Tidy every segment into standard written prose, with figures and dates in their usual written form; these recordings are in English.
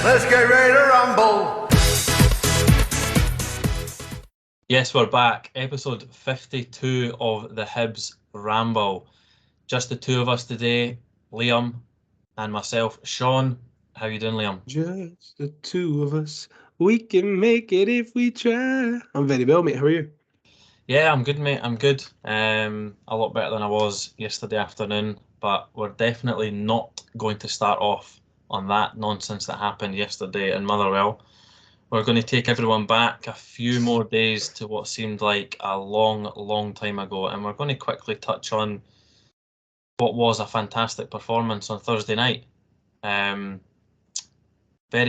Let's get ready to rumble. Yes, we're back. Episode 52 of the Hibs Ramble. Just the two of us today, Liam and myself, Shaun. How you doing, Liam? Just the two of us. We can make it if we try. I'm very well, mate. How are you? Yeah, I'm good, mate. I'm good. A lot better than I was yesterday afternoon, but we're definitely not going to start off on that nonsense that happened yesterday in Motherwell. We're going to take everyone back a few more days to what seemed like a long, long time ago, and we're going to quickly touch on what was a fantastic performance on Thursday night. Very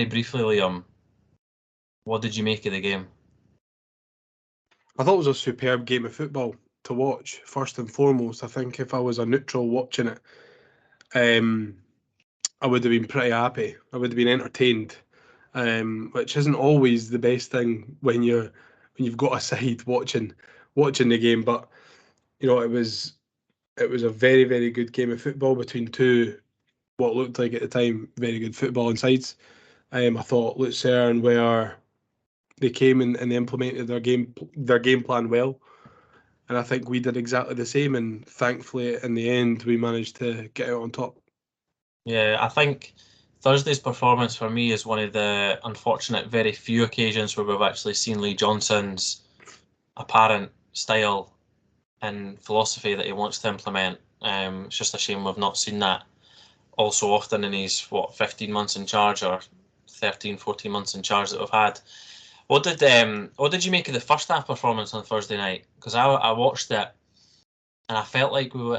briefly, Liam, what did you make of the game? I thought it was a superb game of football to watch, first and foremost. I think if I was a neutral watching it, I would have been pretty happy. I would have been entertained, which isn't always the best thing when you've got a side watching the game. But you know, it was a very, very good game of football between two what looked like at the time very good footballing sides. I thought Luzern were they came and they implemented their game plan well, and I think we did exactly the same. And thankfully, in the end, we managed to get out on top. Yeah, I think Thursday's performance for me is one of the unfortunate very few occasions where we've actually seen Lee Johnson's apparent style and philosophy that he wants to implement. It's just a shame we've not seen that all so often in his, 15 months in charge or 13, 14 months in charge that we've had. What did you make of the first half performance on Thursday night? Because I watched it and I felt like we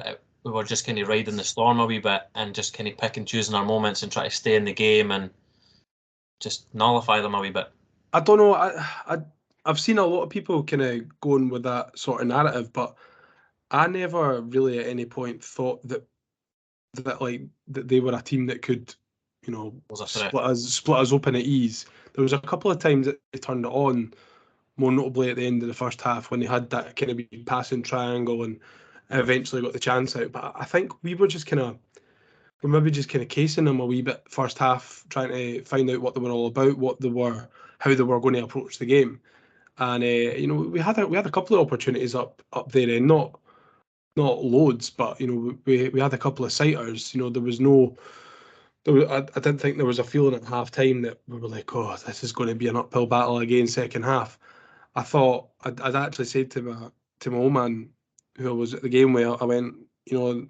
were just kind of riding the storm a wee bit and just kind of pick and choosing our moments and try to stay in the game and just nullify them a wee bit. I don't know. I've seen a lot of people kind of going with that sort of narrative, but I never really at any point thought that they were a team that could, you know, Was a threat. split us open at ease. There was a couple of times that they turned it on, more notably at the end of the first half when they had that kind of passing triangle and eventually got the chance out. But I think we're maybe just kind of casing them a wee bit first half, trying to find out what they were all about, how they were going to approach the game. And you know, we had a couple of opportunities up there, and not loads, but you know, we had a couple of sighters. You know, I didn't think there was a feeling at half time that we were like, oh, this is going to be an uphill battle again second half. I thought I'd actually said to my old man who was at the game with, I went, you know,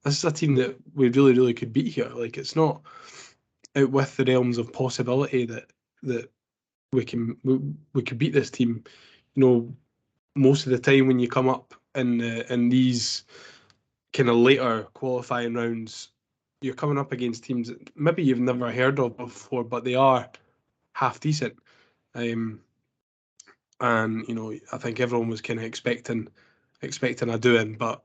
this is a team that we really, really could beat here. Like, it's not out with the realms of possibility that we could beat this team. You know, most of the time when you come up in these kind of later qualifying rounds, you're coming up against teams that maybe you've never heard of before, but they are half decent. And you know, I think everyone was kind of expecting a doing, but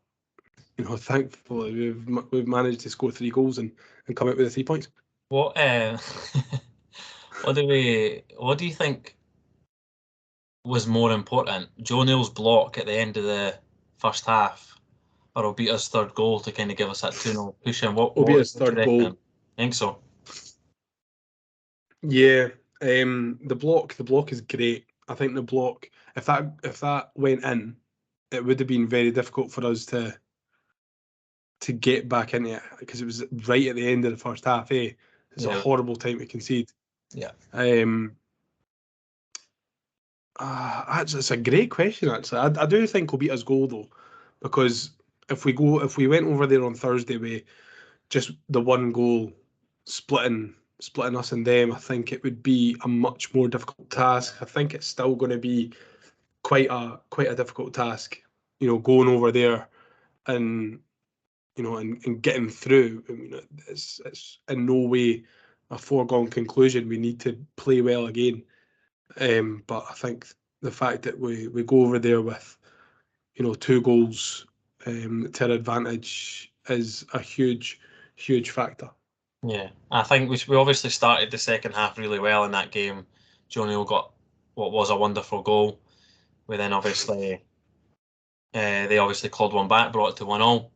you know, thankfully we've managed to score 3 goals and come out with the 3 points. What what do you think was more important? Joe Neal's block at the end of the first half, or Obita's third goal to kind of give us that 2-0 push in? Obita's third goal. I think so. Yeah, the block is great. I think the block, if that went in, it would have been very difficult for us to get back into it because it was right at the end of the first half. It's a horrible time to concede. Yeah. It's a great question actually. I do think Obita's goal though, because if we went over there on Thursday with just the one goal splitting us and them, I think it would be a much more difficult task. I think it's still going to be quite a difficult task, you know, going over there and you know and getting through. I mean, it's in no way a foregone conclusion. We need to play well again. But I think the fact that we go over there with, you know, 2 goals to our advantage is a huge factor. Yeah, I think we obviously started the second half really well in that game. Joe Neal got what was a wonderful goal. We then obviously they obviously clawed one back, brought it to 1-0,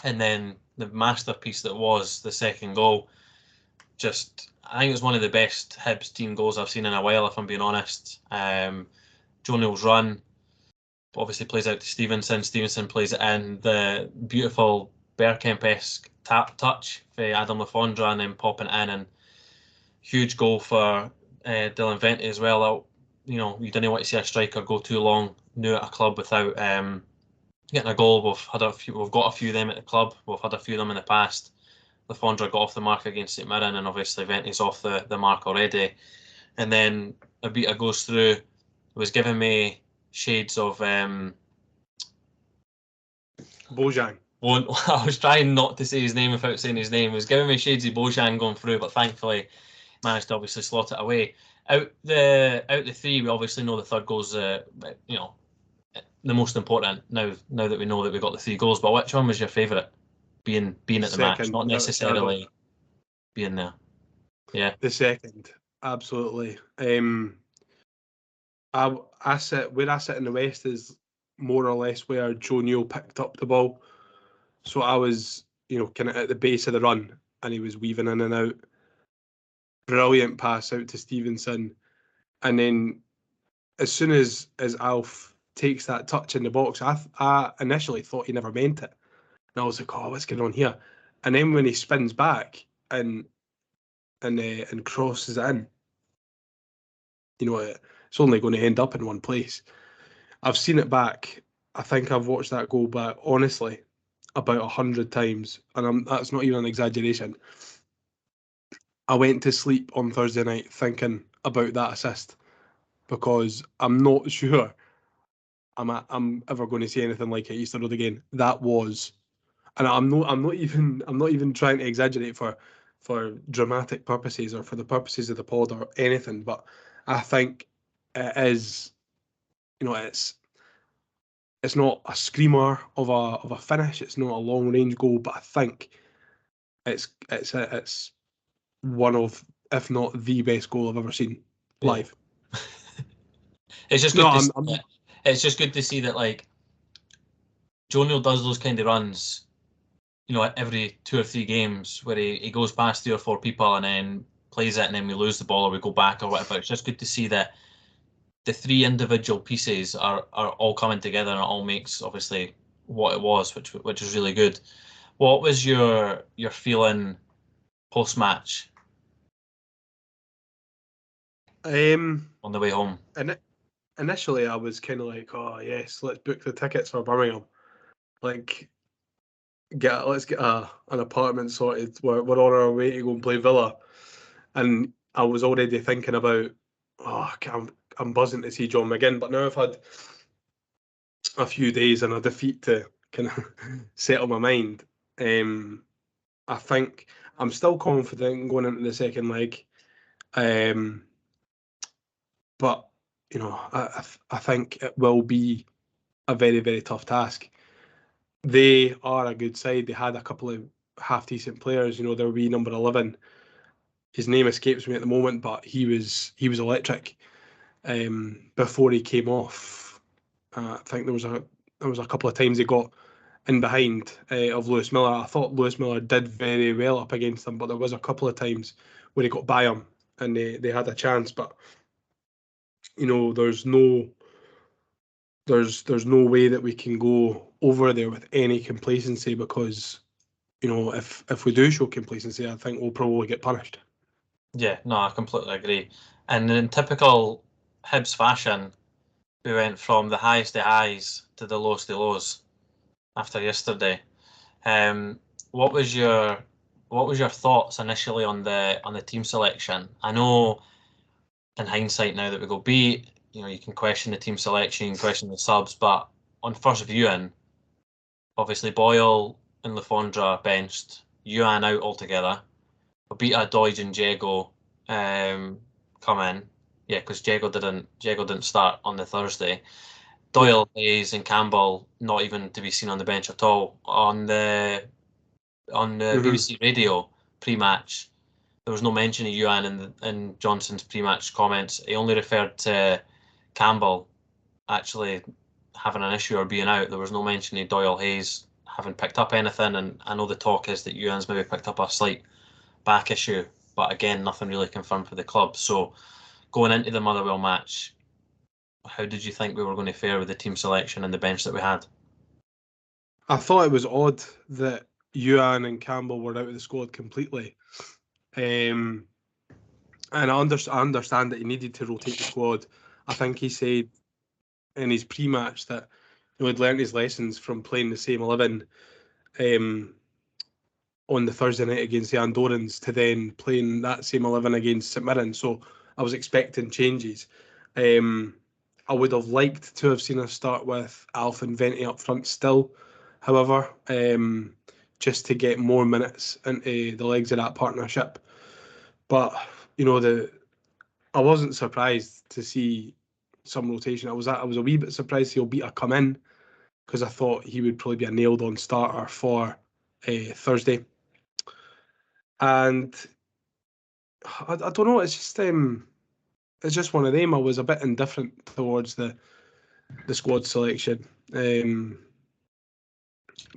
and then the masterpiece that was the second goal. Just I think it was one of the best Hibs team goals I've seen in a while, if I'm being honest. Joe Neal's run obviously plays out to Stevenson. Stevenson plays it in. The beautiful Bergkamp-esque tap touch for Adam Lafondra and then popping it in. And huge goal for Dylan Vente as well. You didn't want to see a striker go too long new at a club without getting a goal. We've got a few of them at the club. We've had a few of them in the past. Lafondra got off the mark against St Mirren, and obviously Vente's off the mark already. And then Abita goes through. It was giving me shades of Bojan. I was trying not to say his name without saying his name. It was giving me shades of Bojan going through, but thankfully managed to obviously slot it away. Out the three, we obviously know the third goal's the most important now that we know that we got the 3 goals. But which one was your favourite? Being at the match, not necessarily being there. Yeah. The second, absolutely. I sit where I sit in the West is more or less where Joe Neal picked up the ball. So I was, kind of at the base of the run, and he was weaving in and out. Brilliant pass out to Stevenson, and then as soon as Alf takes that touch in the box, I initially thought he never meant it, and I was like, "Oh, what's going on here?" And then when he spins back and crosses it in, it's only going to end up in one place. I've seen it back. I think I've watched that goal back, honestly, about 100 times, and that's not even an exaggeration. I went to sleep on Thursday night thinking about that assist because I'm not sure I'm ever going to see anything like it Easter Road again. That was, and I'm not even trying to exaggerate for dramatic purposes or for the purposes of the pod or anything, but I think it is, it's not a screamer of a finish. It's not a long range goal, but I think it's one of, if not the best goal I've ever seen live. It's just good. It's just good to see that Joe Neal does those kind of runs, every 2 or 3 games where he goes past 3 or 4 people and then plays it, and then we lose the ball or we go back or whatever. It's just good to see that the 3 individual pieces are all coming together, and it all makes obviously what it was, which is really good. What was your feeling post match? On the way home. Initially, I was kind of like, "Oh yes, let's book the tickets for Birmingham. Let's get an apartment sorted. We're on our way to go and play Villa." And I was already thinking about, I'm buzzing to see John McGinn. But now I've had a few days and a defeat to kind of settle my mind. I think I'm still confident going into the second leg. But I think it will be a very, very tough task. They are a good side. They had a couple of half decent players. Their wee number 11. His name escapes me at the moment, but he was electric. Before he came off, I think there was a couple of times he got in behind of Lewis Miller. I thought Lewis Miller did very well up against him, but there was a couple of times where he got by him and they had a chance. But there's no way that we can go over there with any complacency, because if we do show complacency, I think we'll probably get punished. Yeah, no, I completely agree. And in typical Hibs fashion, we went from the highest of highs to the lowest of lows after yesterday. What was your thoughts initially on the team selection? I know in hindsight now that we go beat, you can question the team selection, you can question the subs, but on first viewing, obviously Boyle and Lafondra benched, Yuan out altogether. Abita, Doidge and Diego come in. Yeah, because Diego didn't start on the Thursday. Doyle, Hayes and Campbell not even to be seen on the bench at all. On the BBC radio pre-match, there was no mention of Yuan in Johnson's pre-match comments. He only referred to Campbell actually having an issue or being out. There was no mention of Doyle, Hayes having picked up anything, and I know the talk is that Yuan's maybe picked up a slight back issue but again, nothing really confirmed for the club. So going into the Motherwell match, how did you think we were going to fare with the team selection and the bench that we had? I thought it was odd that Ewan and Campbell were out of the squad completely. And I understand that he needed to rotate the squad. I think he said in his pre-match that he'd learned his lessons from playing the same 11 on the Thursday night against the Andorrans to then playing that same 11 against St Mirren. So I was expecting changes. I would have liked to have seen us start with Alf and Venti up front still, however, just to get more minutes into the legs of that partnership. But, I wasn't surprised to see some rotation. I was a wee bit surprised to see Obita come in because I thought he would probably be a nailed-on starter for Thursday. And I don't know. It's just one of them. I was a bit indifferent towards the squad selection,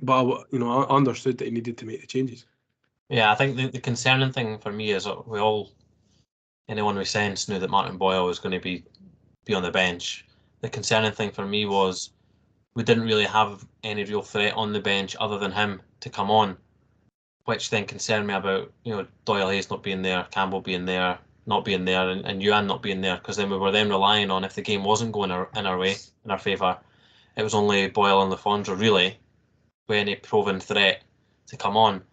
but I understood that he needed to make the changes. Yeah, I think the concerning thing for me is that anyone we sense knew that Martin Boyle was going to be on the bench. The concerning thing for me was we didn't really have any real threat on the bench other than him to come on, which then concerned me about Doyle Hayes not being there, Campbell being there, not being there, and Ewan not being there, because then we were then relying on, if the game wasn't going in our way, in our favour, it was only Boyle and Lafondra really with any proven threat to come on.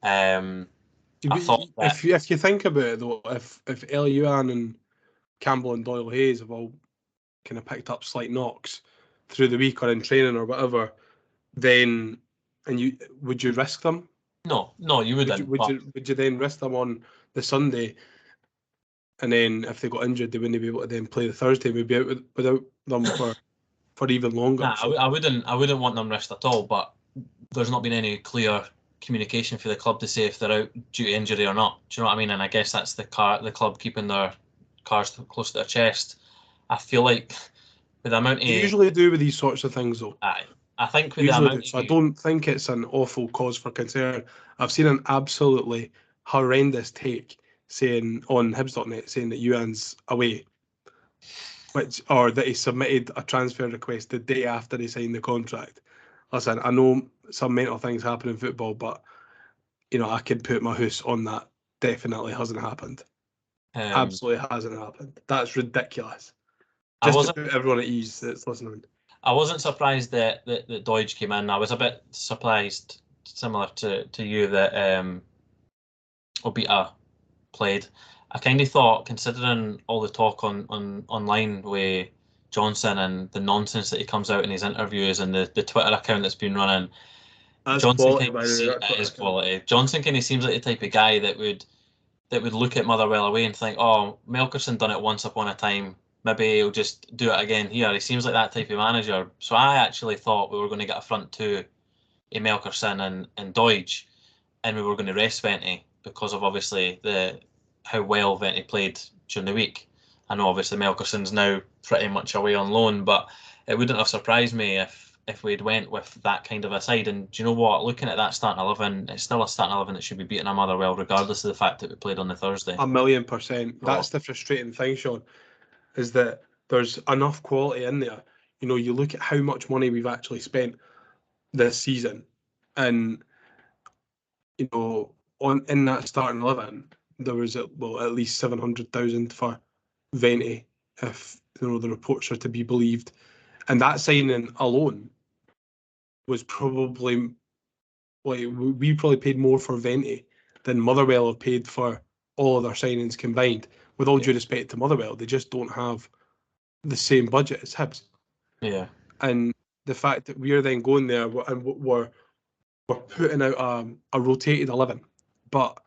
I thought that If you think about it though, if Ewan and Campbell and Doyle Hayes have all kind of picked up slight knocks through the week or in training or whatever, then would you risk them? No, you wouldn't. Would you then risk them on the Sunday, and then if they got injured, they wouldn't be able to then play the Thursday? We'd be out without them for even longer. Nah, I wouldn't want them risked at all. But there's not been any clear communication for the club to say if they're out due to injury or not. Do you know what I mean? And I guess that's the club keeping their cards close to their chest. I feel like with the amount of They usually do with these sorts of things, though. I think with usually the amount do. So I don't think it's an awful cause for concern. I've seen an absolutely horrendous take saying on Hibs.net saying that Ewan's away, or that he submitted a transfer request the day after he signed the contract. Listen, I know some mental things happen in football, but I can put my house on that. Definitely hasn't happened. Absolutely hasn't happened. That's ridiculous. Just to put everyone at ease that's listening. I wasn't surprised that Doidge came in. I was a bit surprised, similar to you, that Obita played. I kind of thought, considering all the talk online with Johnson and the nonsense that he comes out in his interviews and the Twitter account that's been running, that's Johnson quality, by the way. That is quality. Johnson kind of seems like the type of guy that would look at Motherwell away and think, oh, Melkerson done it once upon a time. Maybe he'll just do it again here. He seems like that type of manager. So I actually thought we were going to get a front two in Melkerson and Doidge, and we were going to rest Venti because of obviously how well Venti played during the week. I know obviously Melkerson's now pretty much away on loan, but it wouldn't have surprised me if we'd went with that kind of a side. And do you know what? Looking at that starting 11, it's still a starting 11 that should be beating a Motherwell, regardless of the fact that we played on the Thursday. 1,000,000%. That's the frustrating thing, Sean, is that there's enough quality in there. You look at how much money we've actually spent this season, and in that starting 11, there was at least 700,000 for Venti, if the reports are to be believed, and that signing alone was probably we probably paid more for Venti than Motherwell have paid for all of their signings combined. With all due respect to Motherwell, they just don't have the same budget as Hibs. Yeah, and the fact that we're then going there and we're putting out a rotated 11, but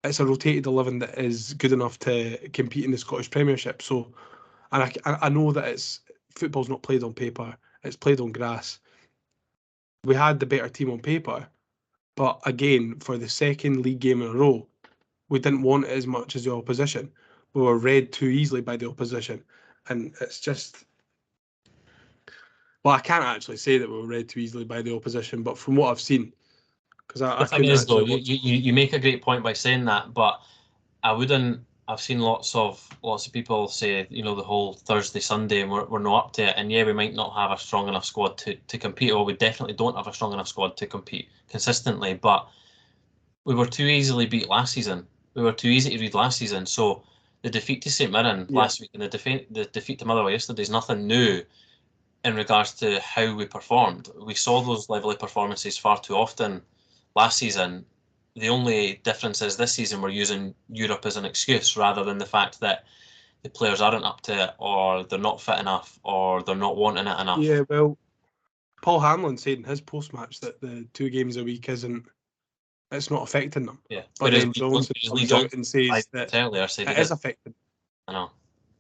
it's a rotated 11 that is good enough to compete in the Scottish Premiership. So, and I know that football's not played on paper; it's played on grass. We had the better team on paper, but again, for the second league game in a row, we didn't want it as much as the opposition. We were read too easily by the opposition, and it's just. Well, I can't actually say that we were read too easily by the opposition, but from what I've seen, because I the thing is though, you make a great point by saying that, but I wouldn't. I've seen lots of people say, the whole Thursday, Sunday, and we're not up to it. And yeah, we might not have a strong enough squad to compete, or we definitely don't have a strong enough squad to compete consistently. But we were too easily beat last season. We were too easy to read last season. So the defeat to St Mirren Yeah. last week and the defeat to Motherwell yesterday is nothing new in regards to how we performed. We saw those lively performances far too often last season. The only difference is this season we're using Europe as an excuse rather than the fact that the players aren't up to it, or they're not fit enough, or they're not wanting it enough. Yeah, well, Paul Hanlon said in his post-match that the 2 games a week it's not affecting them. Yeah. But Whereas then Johnson Lee comes out Johnson and says that earlier said it he is did. affecting. I know.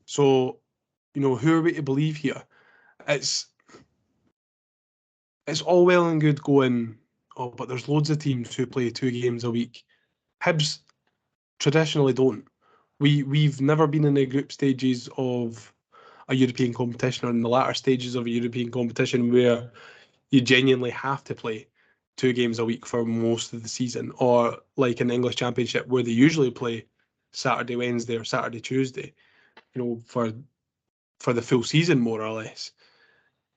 So, who are we to believe here? It's all well and good going, oh, but there's loads of teams who play 2 games a week. Hibs traditionally don't. We've never been in the group stages of a European competition or in the latter stages of a European competition where you genuinely have to play 2 games a week for most of the season, or like in the English Championship where they usually play Saturday, Wednesday, or Saturday, Tuesday, for the full season, more or less.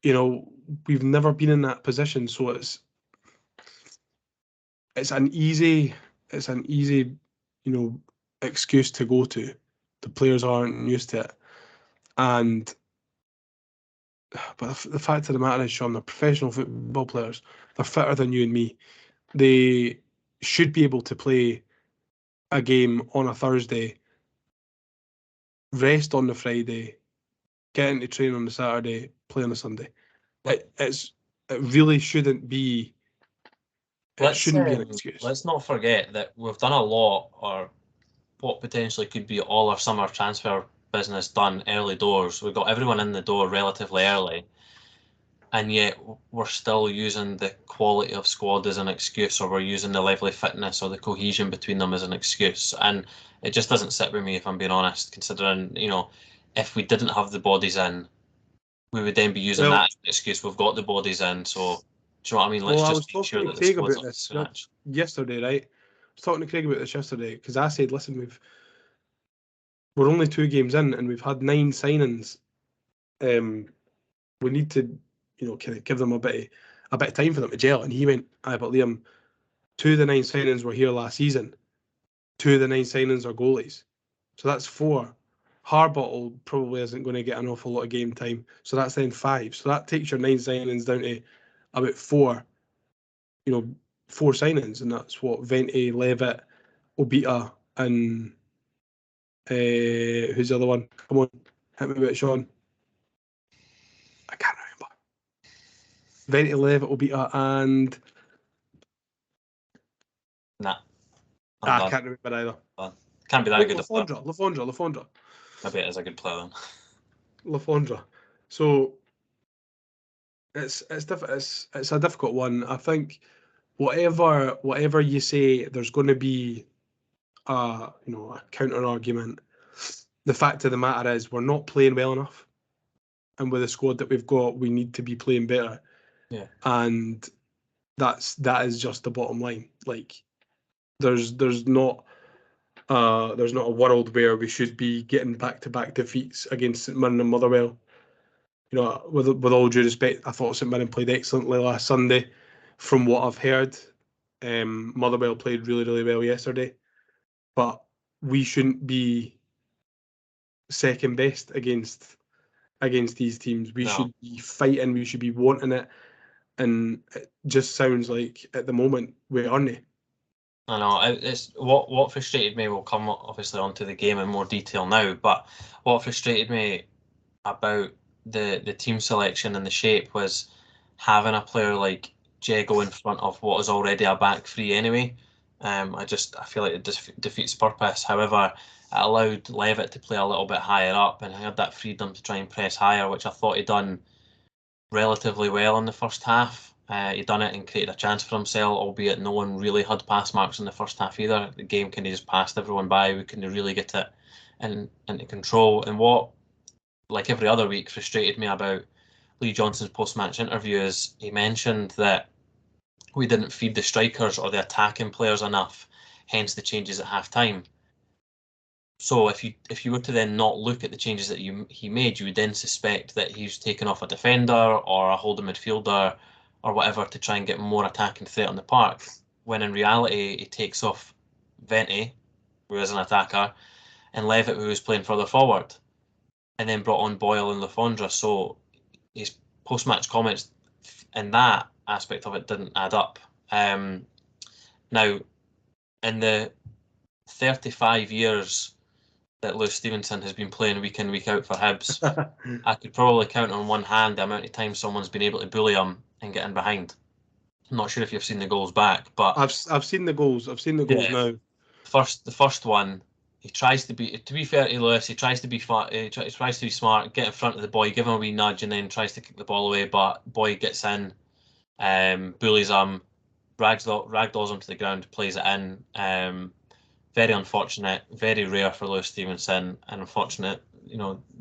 We've never been in that position, so it's an easy excuse to go to. The players aren't used to it, and but the fact of the matter is, Sean, they're professional football players. They're fitter than you and me. They should be able to play a game on a Thursday, rest on the Friday, get into train on the Saturday, play on the Sunday. It really shouldn't be. It shouldn't be an excuse. Let's not forget that we've done a lot, or what potentially could be all our summer transfer business done early doors. We've got everyone in the door relatively early, and yet we're still using the quality of squad as an excuse, or we're using the lively fitness or the cohesion between them as an excuse. And it just doesn't sit with me, if I'm being honest, considering, if we didn't have the bodies in, we would then be using Well, that as an excuse. We've got the bodies in, so do you know what I mean? Let's I was just make talking sure to that the Craig squad's about up to this scratch. yesterday, right? I was talking to Craig about this yesterday because I said, listen, we're only 2 games in and we've had 9 signings. We need to, kind of give them a bit of time for them to gel. And he went, aye, but Liam, 2 of the 9 signings were here last season. 2 of the 9 signings are goalies. So that's 4. Harbottle probably isn't going to get an awful lot of game time. So that's then 5. So that takes your 9 signings down to about 4, 4 signings. And that's what Vente, Levitt, Obita, and who's the other one? Come on, hit me with it, Sean. I can't remember. Vente, Levitt, Obita, and Nah, I can't remember either. Can't be that good. Lafondra. Maybe it is a good player then. Lafondra. So it's a difficult one. I think whatever you say, there's going to be a counter argument. The fact of the matter is, we're not playing well enough, and with the squad that we've got, we need to be playing better. Yeah. And that is just the bottom line. Like, there's not a world where we should be getting back-to-back defeats against St Mirren and Motherwell. With all due respect, I thought St Mirren played excellently last Sunday. From what I've heard, Motherwell played really, really well yesterday. But we shouldn't be second best against these teams. We should be fighting. We should be wanting it. And it just sounds like at the moment we aren't. I know it's what frustrated me. We'll come obviously onto the game in more detail now, but what frustrated me about the team selection and the shape was having a player like Jago in front of what is already a back three anyway. I feel like it defeats purpose. However, it allowed Levitt to play a little bit higher up, and had that freedom to try and press higher, which I thought he'd done relatively well in the first half. He done it and created a chance for himself, albeit no one really had pass marks in the first half either. The game kind of just passed everyone by. We couldn't really get it into control. And what, like every other week, frustrated me about Lee Johnson's post-match interview is he mentioned that we didn't feed the strikers or the attacking players enough, hence the changes at half-time. So if you were to then not look at the changes that he made, you would then suspect that he's taken off a defender or a holding midfielder or whatever to try and get more attacking threat on the park. When in reality, he takes off Venti, who is an attacker, and Levitt, who was playing further forward, and then brought on Boyle and Lafondra. So his post-match comments in that aspect of it didn't add up. Now, in the 35 years that Lewis Stevenson has been playing week in, week out for Hibs, I could probably count on one hand the amount of times someone's been able to bully him and get in behind. I'm not sure if you've seen the goals back, but I've seen the goals. I've seen the goals now. The first one, he tries to be fair to Lewis, he tries to be he tries to be smart, get in front of the boy, give him a wee nudge, and then tries to kick the ball away. But boy gets in, bullies him, ragdolls him to the ground, plays it in. Very unfortunate, very rare for Lewis Stevenson, and unfortunate.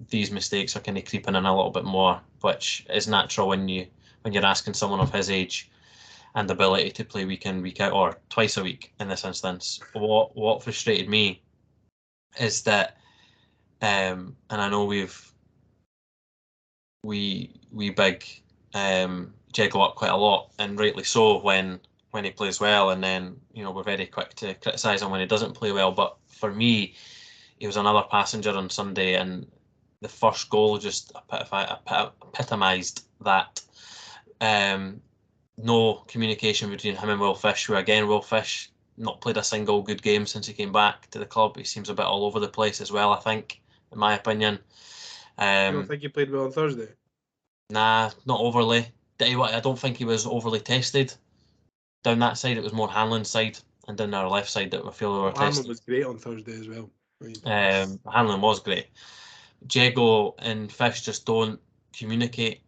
These mistakes are kind of creeping in a little bit more, which is natural when you're asking someone of his age and ability to play week in, week out, or twice a week in this instance. What frustrated me is that, and I know we big Jeggle up quite a lot, and rightly so when he plays well, and then we're very quick to criticise him when he doesn't play well. But for me, he was another passenger on Sunday, and the first goal just epitomised that. No communication between him and Will Fish, who again, Will Fish not played a single good game since he came back to the club. He seems a bit all over the place as well, I think, in my opinion. You don't think he played well on Thursday? Nah, not overly. I don't think he was overly tested. Down that side, it was more Hanlon's side, and down our left side that we feel we were tested. Hanlon was great on Thursday as well. Hanlon was great. Jeggo and Fish just don't communicate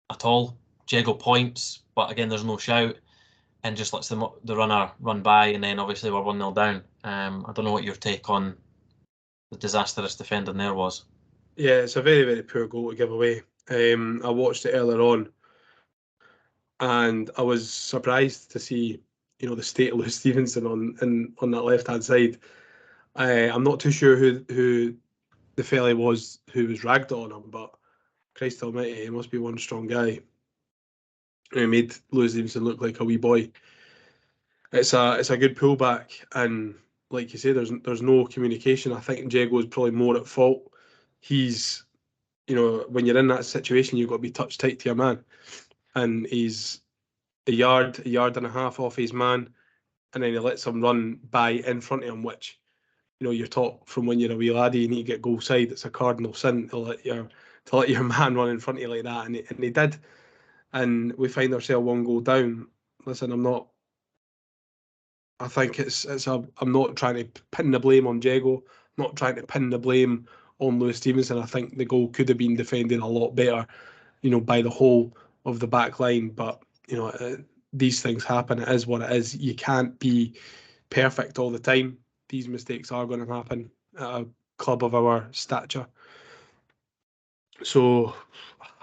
at all. Jeggo points, but again, there's no shout, and just lets the runner run by, and then obviously we're 1-0 down. I don't know what your take on the disastrous defending there was. Yeah, it's a very, very poor goal to give away. I watched it earlier on, and I was surprised to see, the state of Lewis Stevenson on that left-hand side. I'm not too sure who the fella was who was ragged on him, but Christ almighty, he must be one strong guy. He made Lewis Stevenson look like a wee boy. It's a good pullback, and like you say, there's no communication. I think Jeggo is probably more at fault. He's, when you're in that situation, you've got to be touch tight to your man, and he's a yard and a half off his man, and then he lets him run by in front of him, which, you're taught from when you're a wee laddie, you need to get goal side. It's a cardinal sin to let your man run in front of you like that, and he did, and we find ourselves one goal down. Listen, I think I'm not trying to pin the blame on Jeggo. I'm not trying to pin the blame on Lewis Stevenson. I think the goal could have been defended a lot better, by the whole of the back line. But, these things happen. It is what it is. You can't be perfect all the time. These mistakes are going to happen at a club of our stature. So,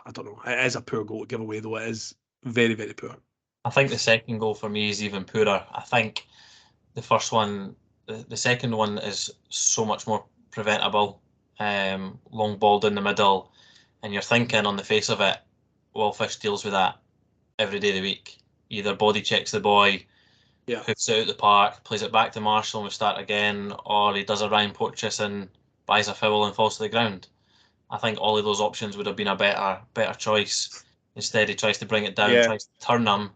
I don't know. It is a poor goal to give away, though. It is very, very poor. I think the second goal for me is even poorer. I think the first one, the second one is so much more preventable. Long ball down the middle, and you're thinking on the face of it, Will Fish deals with that every day of the week. Either body checks the boy, hoofs it out the park, plays it back to Marshall and we start again, or he does a Ryan Porteous and buys a foul and falls to the ground. I think all of those options would have been a better choice. Instead, he tries to bring it down, tries to turn him.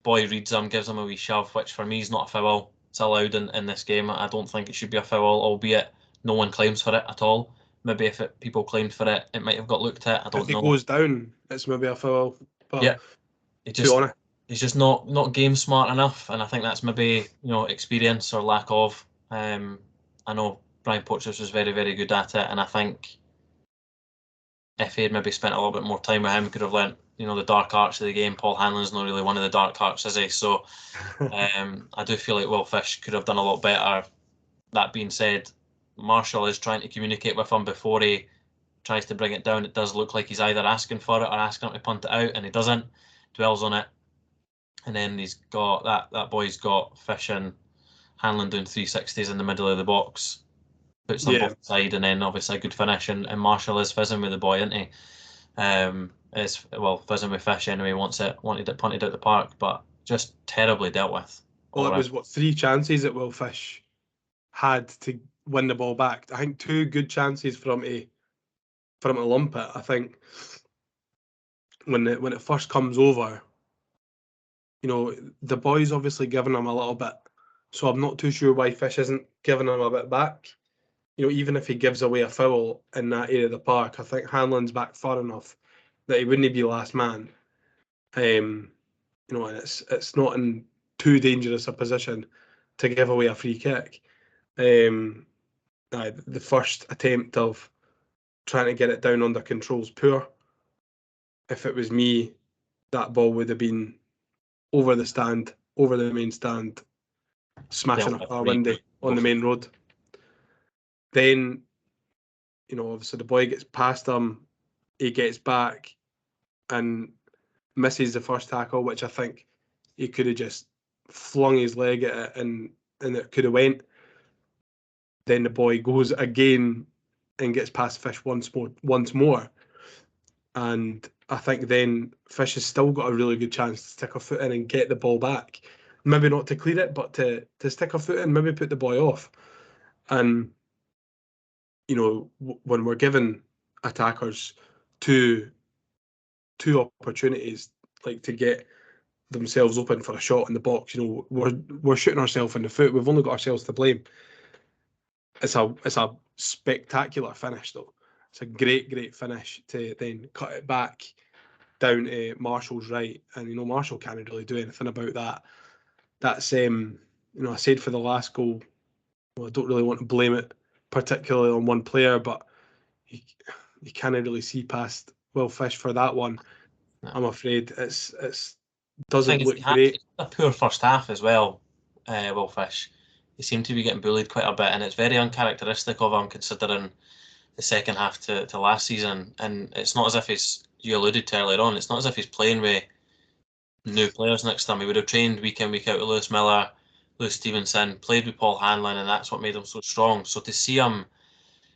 Boy reads him, gives him a wee shove, which for me is not a foul. It's allowed in this game. I don't think it should be a foul, albeit no one claims for it at all. Maybe if people claimed for it, it might have got looked at. I don't know. If it goes down, it's maybe a foul. But yeah, he's just not game smart enough, and I think that's maybe experience or lack of. I know Brian Porteous was very, very good at it, and I think if he had maybe spent a little bit more time with him, he could have learnt the dark arts of the game. Paul Hanlon's not really one of the dark arts, is he? So I do feel like Will Fish could have done a lot better. That being said, Marshall is trying to communicate with him before he tries to bring it down. It does look like he's either asking for it or asking him to punt it out, and he doesn't. Dwells on it, and then he's got that boy's got Fish and Hanlon doing 360s in the middle of the box. puts them both aside, and then obviously a good finish. And Marshall is fizzing with the boy, isn't he? Fizzing with fish anyway. Wanted it punted out the park, but just terribly dealt with. Well, it was 3 chances that Will Fish had to win the ball back. I think 2 good chances for him to lump it. I think when it first comes over, the boy's obviously giving him a little bit. So I'm not too sure why Fish isn't giving him a bit back. Even if he gives away a foul in that area of the park, I think Hanlon's back far enough that he wouldn't be last man. And it's not in too dangerous a position to give away a free kick. The first attempt of trying to get it down under control's poor. If it was me, that ball would have been over the main stand, smashing a car window on the main road. Then, obviously the boy gets past him, he gets back and misses the first tackle, which I think he could have just flung his leg at it and it could have went. Then the boy goes again and gets past Fish once more. And I think then Fish has still got a really good chance to stick a foot in and get the ball back. Maybe not to clear it, but to stick a foot in, maybe put the boy off. And, when we're given attackers two opportunities, like to get themselves open for a shot in the box, we're shooting ourselves in the foot. We've only got ourselves to blame. It's a spectacular finish, though. It's a great finish to then cut it back down to Marshall's right, and Marshall can't really do anything about that. That's I said for the last goal, I don't really want to blame it particularly on one player, but you can't really see past Will Fish for that one. No. I'm afraid it's doesn't look great. It's a poor first half as well. Will Fish, he seemed to be getting bullied quite a bit, and it's very uncharacteristic of him considering the second half to last season. And it's not as if you alluded to earlier on, it's not as if he's playing with new players next to him. He would have trained week in, week out with Lewis Miller, Lewis Stevenson, played with Paul Hanlon, and that's what made him so strong. So to see him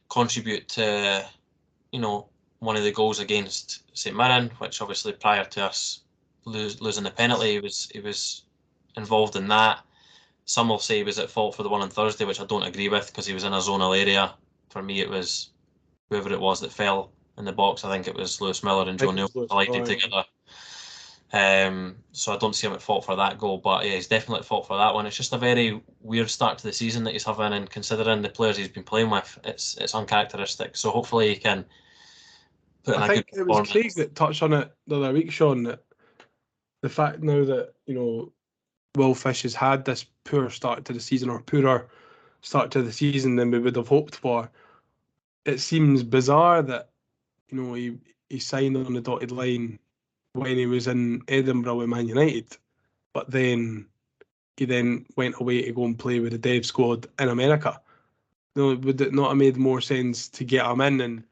contribute to, one of the goals against St Mirren, which obviously prior to us losing the penalty, he was involved in that. Some will say he was at fault for the one on Thursday, which I don't agree with because he was in a zonal area. For me, it was whoever it was that fell in the box. I think it was Lewis Miller and Joe Neal collided together. So I don't see him at fault for that goal, but yeah, he's definitely at fault for that one. It's just a very weird start to the season that he's having, and considering the players he's been playing with, it's uncharacteristic. So hopefully he can put in a good performance. I think it was Craig that touched on it the other week, Shaun, that the fact now that Will Fish has had this poor start to the season, or poorer start to the season than we would have hoped for, it seems bizarre that he signed on the dotted line when he was in Edinburgh with Man United, but then he went away to go and play with the dev squad in America. Would it not have made more sense to get him in? And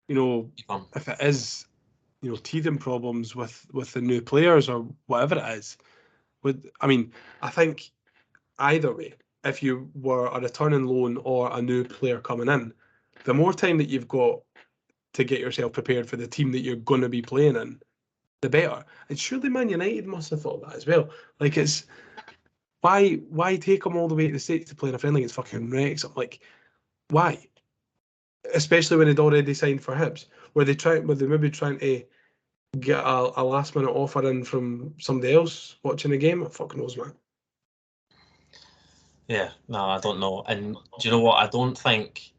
if it is teething problems with the new players or whatever it is, I think either way, if you were a returning loan or a new player coming in, the more time that you've got to get yourself prepared for the team that you're going to be playing in, the better. And surely Man United must have thought that as well. Like, it's why take them all the way to the States to play in a friendly against fucking Wrexham? Like, why? Especially when they'd already signed for Hibs. Were they maybe trying to get a last minute offer in from somebody else watching the game? Fuck knows, man. Yeah, no, I don't know. And do you know what? I don't think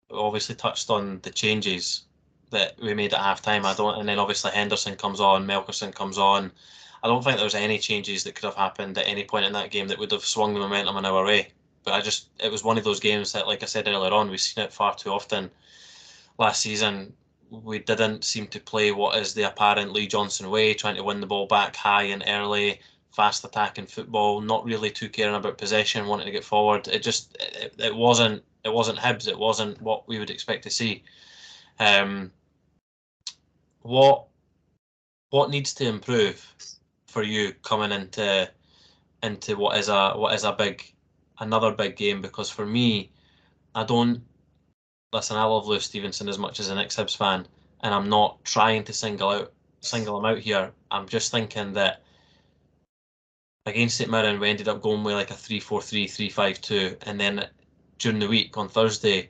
we obviously touched on the changes that we made at half-time. And then obviously Henderson comes on, Melkerson comes on. I don't think there was any changes that could have happened at any point in that game that would have swung the momentum in our way. But it was one of those games that, like I said earlier on, we've seen it far too often last season. We didn't seem to play what is the apparent Lee Johnson way, trying to win the ball back high and early, fast attacking football, not really too caring about possession, wanting to get forward. It wasn't Hibs. It wasn't what we would expect to see. What needs to improve for you coming into what is another big game? Because for me, I don't listen. I love Lewis Stevenson as much as an ex-Hibs fan, and I'm not trying to single him out here. I'm just thinking that against St Mirren, we ended up going with like a 3-4-3, 3-5-2, and then during the week on Thursday,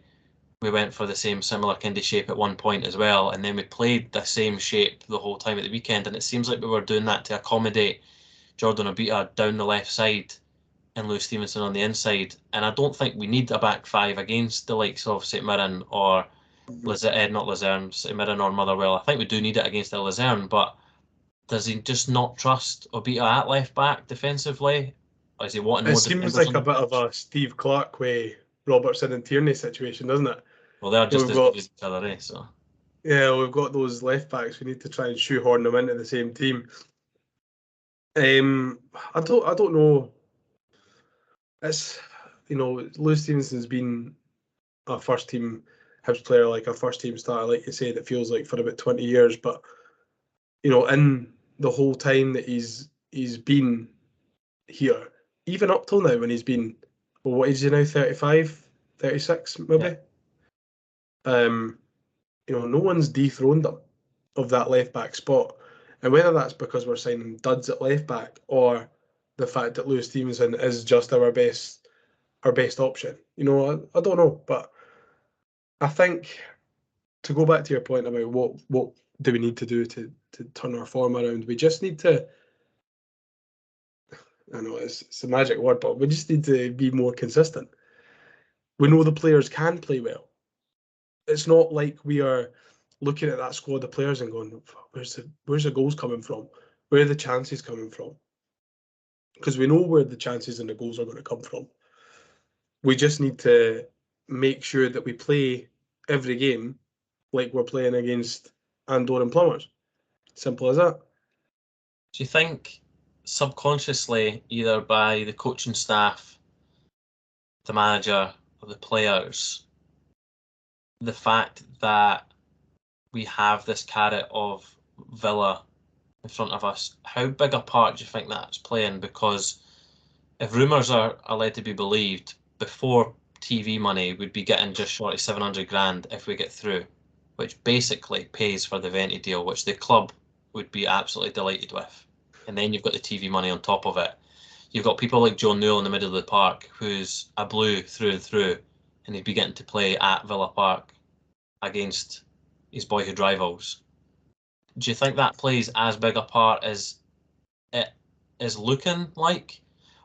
we went for the same similar kind of shape at one point as well, and then we played the same shape the whole time at the weekend, and it seems like we were doing that to accommodate Jordan Obita down the left side and Lewis Stevenson on the inside. And I don't think we need a back five against the likes of St Mirren or not Luzern, St Mirren or Motherwell. I think we do need it against the Luzern, but does he just not trust Obita at left back defensively? Or is he wanting It more seems defenders like on a the bit of pitch? a Steve Clark way Robertson and Tierney situation, doesn't it? Well, they're just We've as good got as each other, so. Yeah, we've got those left backs. We need to try and shoehorn them into the same team. I don't know. It's Lewis Stevenson's been a first team Hibs player, like a first team starter, like you said, it feels like for about 20 years. But in the whole time that he's been here, even up till now when he's been, well, what is he now, 35, 36 maybe? Yeah. No one's dethroned him of that left back spot. And whether that's because we're signing duds at left back or the fact that Lewis Stevenson is just our best option, I don't know. But I think, to go back to your point about what do we need to do to turn our form around, we just need to, I know it's a magic word, but we just need to be more consistent. We know the players can play well. It's not like we are looking at that squad of players and going, where's the goals coming from? Where are the chances coming from? Because we know where the chances and the goals are going to come from. We just need to make sure that we play every game like we're playing against Andorra and Plumbers. Simple as that. Do you think subconsciously, either by the coaching staff, the manager, or the players, the fact that we have this carrot of Villa in front of us, how big a part do you think that's playing? Because if rumours are led to be believed, before TV money, we'd be getting just short of 700 grand if we get through, which basically pays for the Venti deal, which the club would be absolutely delighted with. And then you've got the TV money on top of it. You've got people like Joe Newell in the middle of the park, who's a blue through and through, and he'd be getting to play at Villa Park against his boyhood rivals. Do you think that plays as big a part as it is looking like?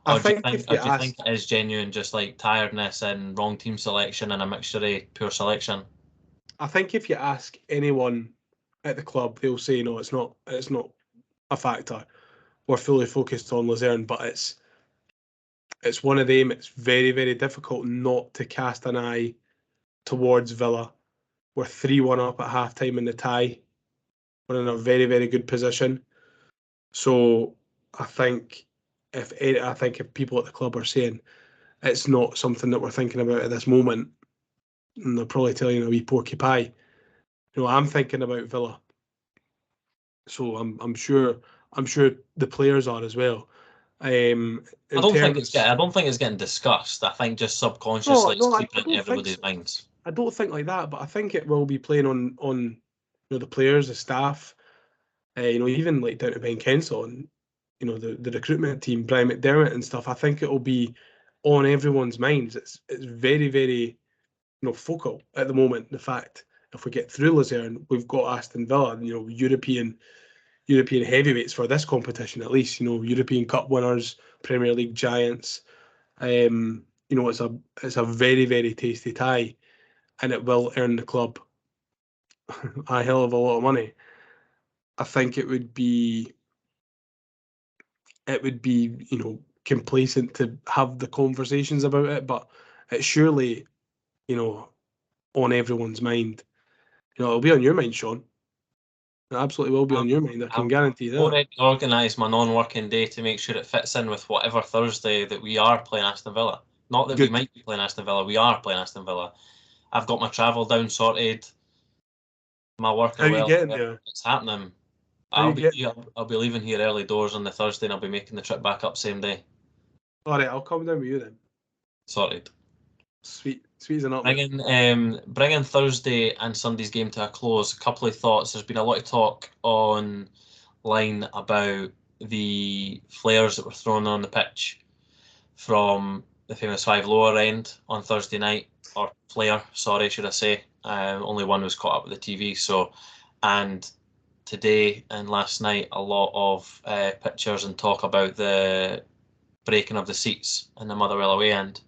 I Or do you think think if or you do you think ask, it is genuine, just like tiredness and wrong team selection and a mixture of poor selection? I think if you ask anyone at the club, they'll say no, it's not a factor. We're fully focused on Luzern, but it's one of them. It's very, very difficult not to cast an eye towards Villa. We're 3-1 up at half-time in the tie. We're in a very, very good position. So I think if people at the club are saying it's not something that we're thinking about at this moment, and they're probably telling you a wee porky pie. I'm thinking about Villa. So I'm sure the players are as well. In I don't think terms, it's getting discussed. I think just no, subconsciously it's no, I creeping into don't think everybody's so. minds. I don't think like that, but I think it will be playing on the players, the staff, even like down to Ben Kensel and the recruitment team, Brian McDermott and stuff. I think it will be on everyone's minds. It's very, very focal at the moment. The fact if we get through Luzern, we've got Aston Villa, European heavyweights for this competition at least. European Cup winners, Premier League giants. It's a very, very tasty tie, and it will earn the club a hell of a lot of money. I think it would be complacent to have the conversations about it, but it's surely on everyone's mind. It'll be on your mind, Sean. It absolutely will be on your mind. I can I've guarantee that. already organised my non-working day to make sure it fits in with whatever Thursday that we are playing Aston Villa. Not that we Good. might be playing Aston Villa, we are playing Aston Villa. I've got my travel down sorted, my work How are are you well, getting there? it's happening. How are you getting there? I'll be leaving here early doors on the Thursday and I'll be making the trip back up same day. All right, I'll come down with you then. Sorted. Sweet as an nutmeg. Bringing Thursday and Sunday's game to a close, a couple of thoughts. There's been a lot of talk online about the flares that were thrown on the pitch from the famous Five lower end on Thursday night, or flare, sorry, should I say. Only one was caught up with the TV. So, and today and last night, a lot of pictures and talk about the breaking of the seats in the Motherwell away end.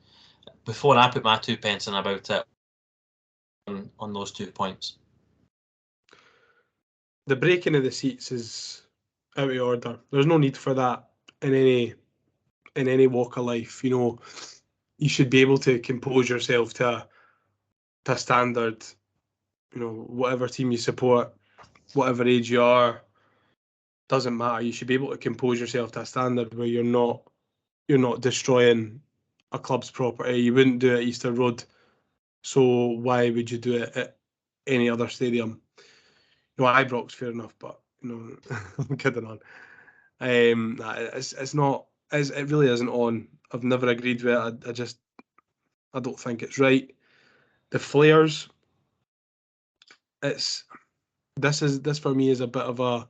Before I put my 2 pence in about it on those 2 points. The breaking of the seats is out of order. There's no need for that in any walk of life. You know, you should be able to compose yourself to a standard. You know, whatever team you support, whatever age you are, doesn't matter. You should be able to compose yourself to a standard where you're not destroying a club's property. You wouldn't do it at Easter Road, so why would you do it at any other stadium? You know, Ibrox, fair enough, but you know, I'm kidding on. It's not. It really isn't on. I've never agreed with it. I don't think it's right. The flares. This for me is a bit of a.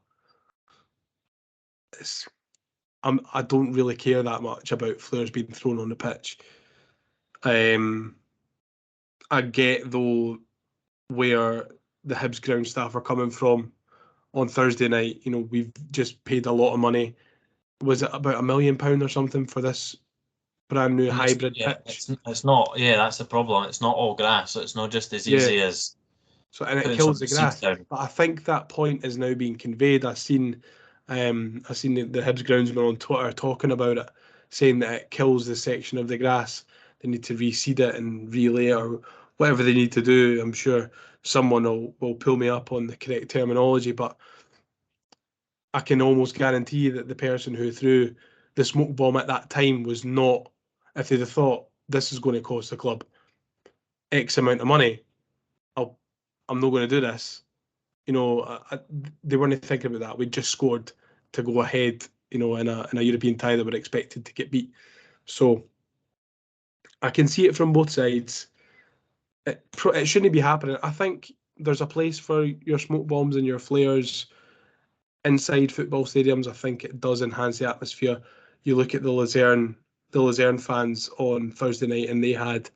I don't really care that much about flares being thrown on the pitch. I get though where the Hibs ground staff are coming from on Thursday night. You know, we've just paid a lot of money. Was it about £1 million or something for this brand new hybrid pitch? It's not. Yeah, that's the problem. It's not all grass, so it's not just as easy as. So, and it putting kills some the grass. seeds down. But I think that point is now being conveyed. I've seen the Hibs groundsman on Twitter talking about it, saying that it kills the section of the grass. They need to reseed it and relay it or whatever they need to do. I'm sure someone will pull me up on the correct terminology, but I can almost guarantee that the person who threw the smoke bomb at that time was not, if they'd have thought this is going to cost the club X amount of money, I'm not going to do this. You know, they weren't thinking about that. We just scored to go ahead, you know, in a European tie that were expected to get beat. So I can see it from both sides. It shouldn't be happening. I think there's a place for your smoke bombs and your flares inside football stadiums. I think it does enhance the atmosphere. You look at the Luzern fans on Thursday night, and they had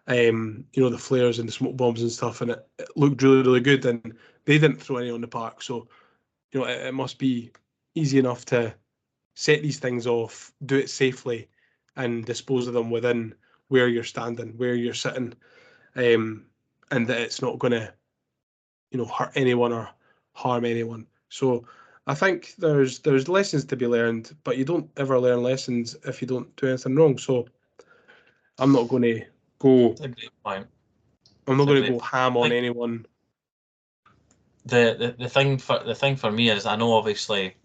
you know, the flares and the smoke bombs and stuff, and it looked really, really good. And they didn't throw any on the park, so you know it must be easy enough to set these things off, do it safely, and dispose of them within where you're standing, where you're sitting, and that it's not going to, you know, hurt anyone or harm anyone. So I think there's lessons to be learned, but you don't ever learn lessons if you don't do anything wrong. So I'm not going to go. That's a great point. I'm not going to go ham on anyone. The thing for me is, I know obviously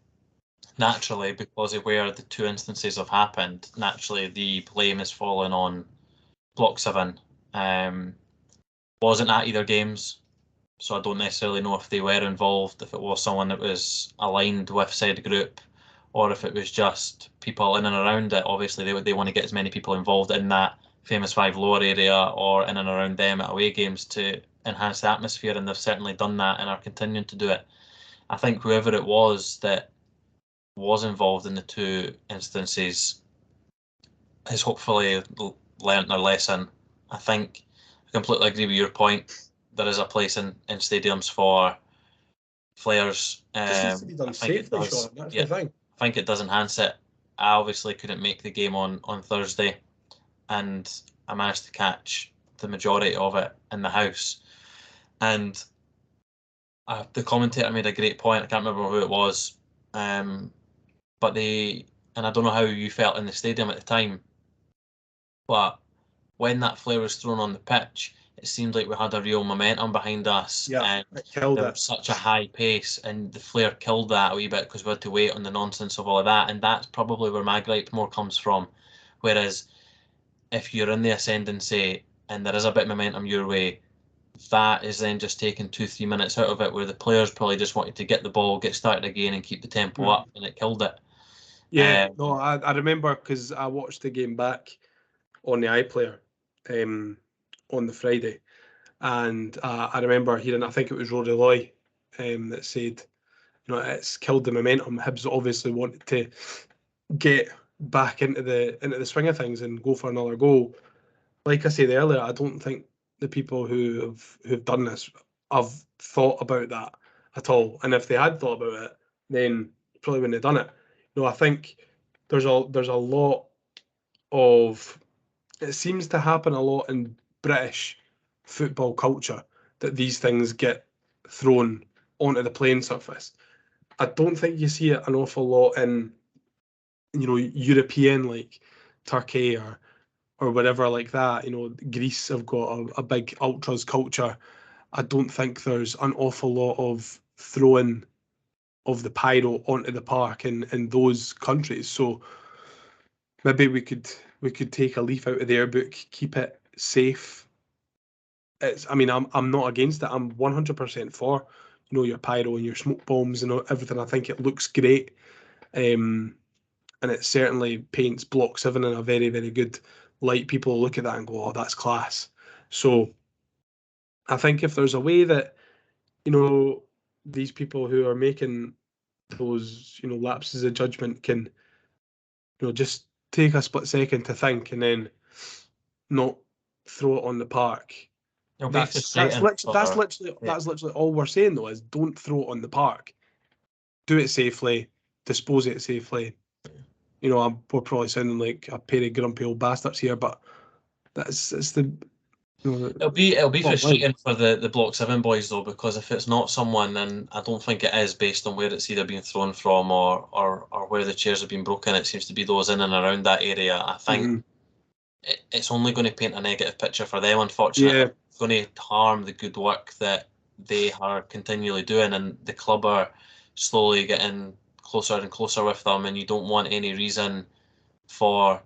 naturally, because of where the 2 instances have happened, naturally the blame is falling on Block 7. Wasn't at either games, so I don't necessarily know if they were involved, if it was someone that was aligned with said group, or if it was just people in and around it. Obviously they want to get as many people involved in that famous Five lower area or in and around them at away games to enhance the atmosphere, and they've certainly done that and are continuing to do it. I think whoever it was that was involved in the 2 instances has hopefully learnt their lesson. I think I completely agree with your point. There is a place in stadiums for flares. This needs to be done safely, Shaun. That's the thing. I think it does enhance it. I obviously couldn't make the game on Thursday, and I managed to catch the majority of it in the house. And the commentator made a great point. I can't remember who it was, but and I don't know how you felt in the stadium at the time, but when that flare was thrown on the pitch, it seemed like we had a real momentum behind us. Yeah, and it killed there it. was such a high pace, and the flare killed that a wee bit because we had to wait on the nonsense of all of that. And that's probably where my gripe more comes from. Whereas if you're in the ascendancy and there is a bit of momentum your way, that is then just taking 2-3 minutes out of it, where the players probably just wanted to get the ball, get started again, and keep the tempo up, and it killed it. Yeah, no, I remember because I watched the game back on the iPlayer, on the Friday, and I remember hearing, I think it was Rory Loy, that said, it's killed the momentum. Hibs obviously wanted to get back into the swing of things and go for another goal. Like I said earlier, I don't think the people who've done this have thought about that at all. And if they had thought about it, then probably wouldn't have done it. I think there's a lot of, it seems to happen a lot in British football culture that these things get thrown onto the playing surface. I don't think you see it an awful lot in, European, like Turkey or whatever like that. Greece have got a big ultras culture. I don't think there's an awful lot of throwing of the pyro onto the park in those countries. So maybe we could take a leaf out of their book, keep it safe. I'm not against it. I'm 100% for your pyro and your smoke bombs and everything. I think it looks great, and it certainly paints Block 7 in a very, very good light. People look at that and go, "Oh, that's class." So I think if there's a way that these people who are making those lapses of judgment can just take a split second to think and then not throw it on the park. It'll be That's frustrating. literally all we're saying though, is don't throw it on the park. Do it safely, dispose of it safely. We're probably sounding like a pair of grumpy old bastards here, but it's the It'll be frustrating for the Block 7 boys though, because if it's not someone, then I don't think it is, based on where it's either been thrown from or where the chairs have been broken. It seems to be those in and around that area. I think it's only going to paint a negative picture for them, unfortunately. Yeah. It's going to harm the good work that they are continually doing, and the club are slowly getting closer and closer with them, and you don't want any reason for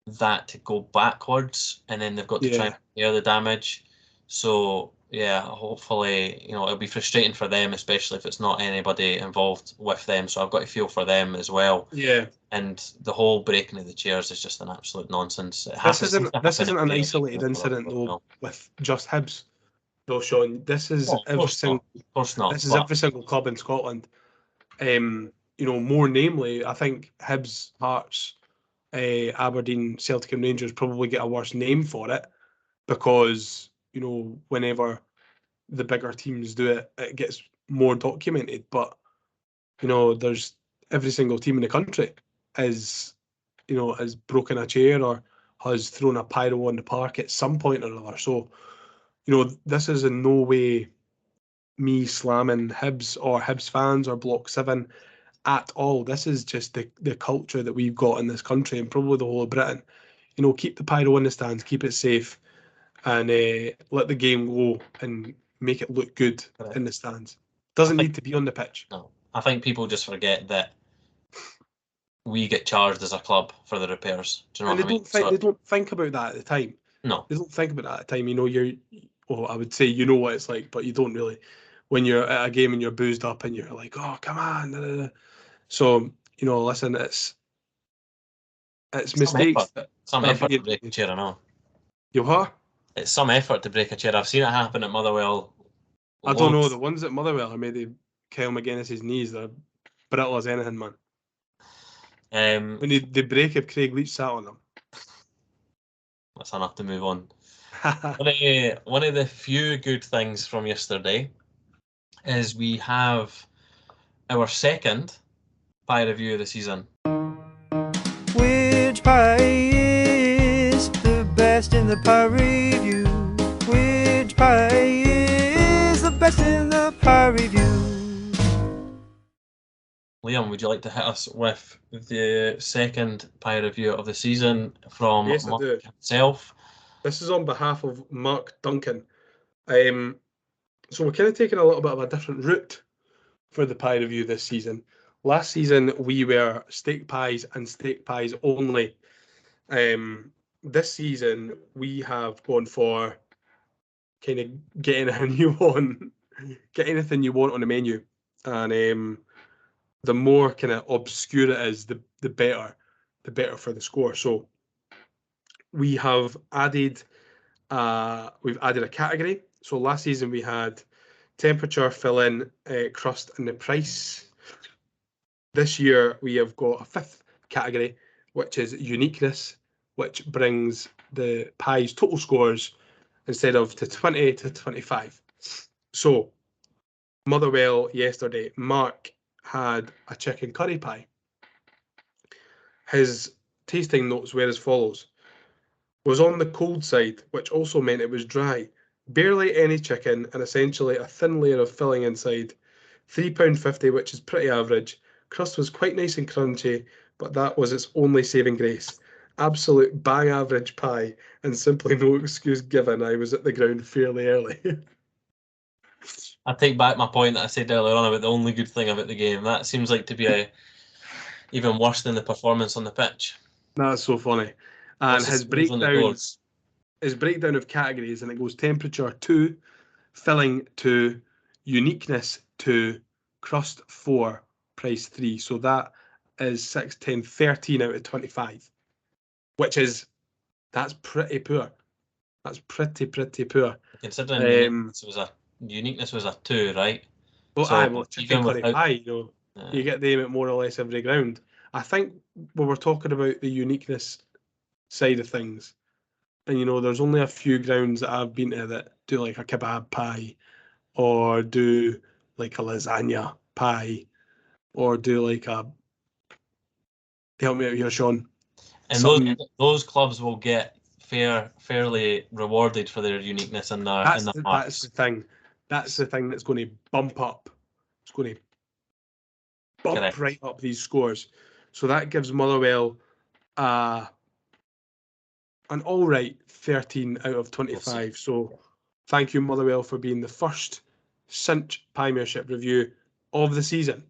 that to go backwards, and then they've got to try and repair the damage. So yeah, hopefully, it'll be frustrating for them, especially if it's not anybody involved with them. So I've got to feel for them as well. Yeah. And the whole breaking of the chairs is just an absolute nonsense. This isn't an isolated incident though with just Hibs, though, Sean. This is every single club in Scotland. More namely, I think Hibs, Hearts, Aberdeen, Celtic and Rangers probably get a worse name for it because, whenever the bigger teams do it, it gets more documented. But, there's every single team in the country has broken a chair or has thrown a pyro on the park at some point or another. So, this is in no way me slamming Hibs or Hibs fans or Block 7 at all. This is just the culture that we've got in this country and probably the whole of Britain. Keep the pyro in the stands, keep it safe, and let the game go and make it look good in the stands. Doesn't need to be on the pitch. No, I think people just forget that we get charged as a club for the repairs. Do you know what I mean? They don't think about that at the time. No, they don't think about that at the time. I would say what it's like, but you don't really. When you're at a game and you're boozed up and you're like, "Oh, come on!" Da, da, da. So listen, it's mistakes. Some effort to break a chair, I know. You what? It's some effort to break a chair. I've seen it happen at Motherwell. I don't know. The ones at Motherwell are maybe Kyle McGuinness's knees. They're brittle as anything, man. When they break if Craig Leach sat on them. That's enough to move on. One of the few good things from yesterday is we have our second pie review of the season. Which pie is the best in the pie review? Which pie is the best in the pie review? Liam, would you like to hit us with the second pie review of the season from Mark himself? This is on behalf of Mark Duncan. So we're kind of taking a little bit of a different route for the pie review this season. Last season, we were steak pies and steak pies only. This season, we have gone for kind of get anything you want on the menu. And the more kind of obscure it is, the better for the score. So we have added we've added a category. So last season we had temperature, fill-in, crust, and the price. This year we have got a fifth category, which is uniqueness, which brings the pie's total scores instead of to 20 to 25. So Motherwell yesterday, Mark had a chicken curry pie. His tasting notes were as follows. Was on the cold side, which also meant it was dry. Barely any chicken and essentially a thin layer of filling inside. £3.50, which is pretty average. Crust was quite nice and crunchy, but that was its only saving grace. Absolute bang average pie, and simply no excuse given. I was at the ground fairly early. I take back my point that I said earlier on about the only good thing about the game. That seems like to be even worse than the performance on the pitch. That's so funny. And What's the scores on the doors? His breakdown of categories, and it goes temperature 2, filling 2, uniqueness 2, crust 4, price 3. So that is 6, 10, 13 out of 25, which is, that's pretty poor. That's pretty poor. Considering uniqueness was a 2, right? Well, So chicken curry pie, you get them at more or less every ground. I think when we're talking about the uniqueness side of things, and there's only a few grounds that I've been to that do like a kebab pie, or do like a lasagna pie, or do like a, help me out here, Sean. And those clubs will get fairly rewarded for their uniqueness and their marks. That's the thing. That's the thing that's going to bump up. It's going to bump Correct. Right up these scores. So that gives Motherwell an all right 13 out of 25. So thank you, Motherwell, for being the first Cinch Piemiership review of the season.